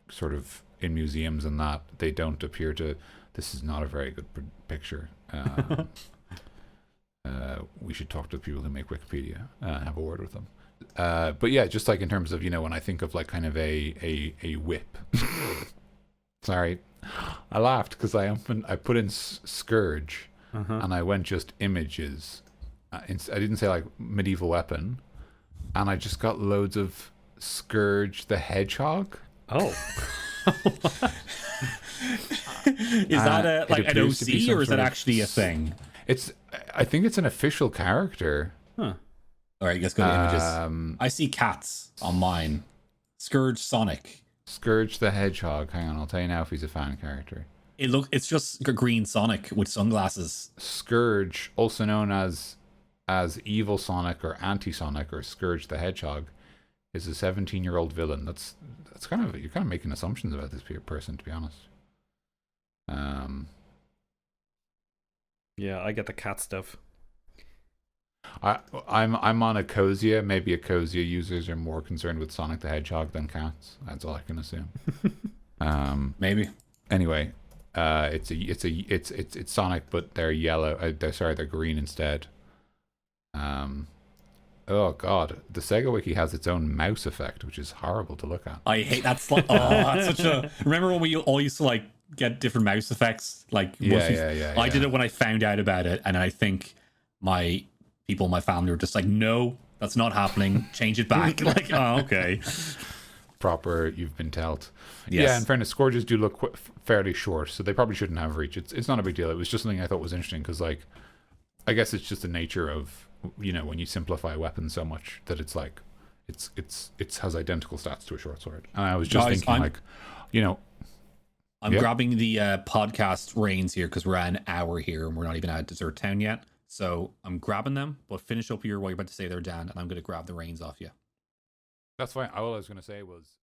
sort of in museums and that they don't appear to. This is not a very good picture. We should talk to the people who make Wikipedia and have a word with them. But yeah, just like in terms of, when I think of like kind of a whip. Sorry, I laughed because I put in Scourge and I went just images. I didn't say like medieval weapon, and I just got loads of Scourge the Hedgehog. Oh. Is that like an OC or is that actually a thing? I think it's an official character. Huh. All right, let's go to images. I see cats on mine. Scourge Sonic. Scourge the Hedgehog. Hang on, I'll tell you now if he's a fan character. It's just a green Sonic with sunglasses. Scourge, also known as as evil Sonic or anti-Sonic or Scourge the Hedgehog is a 17-year-old villain. That's kind of, you're kind of making assumptions about this person, to be honest. Yeah, I get the cat stuff. I'm on Ecosia. Maybe Ecosia users are more concerned with Sonic the Hedgehog than cats. That's all I can assume. Maybe. Anyway, it's Sonic, but they're yellow. They're green instead. Oh god, the Sega Wiki has its own mouse effect, which is horrible to look at. I hate that's like, that's such a. Remember when we all used to like get different mouse effects? Like, I did it when I found out about it, and I think my people in my family were just like, no, that's not happening. Change it back. Like, oh, okay. Proper, you've been told. Yes. Yeah, in fairness, Scourges do look fairly short, so they probably shouldn't have reach. It's not a big deal. It was just something I thought was interesting because, like, I guess it's just the nature of, you know, when you simplify weapons so much that it's like it has identical stats to a short sword. And I was just thinking, like, you know, I'm grabbing the podcast reins here because we're at an hour here and we're not even at Desert Town yet. So I'm grabbing them, but finish up here what you're about to say there, Dan, and I'm going to grab the reins off you. That's fine. All I was going to say was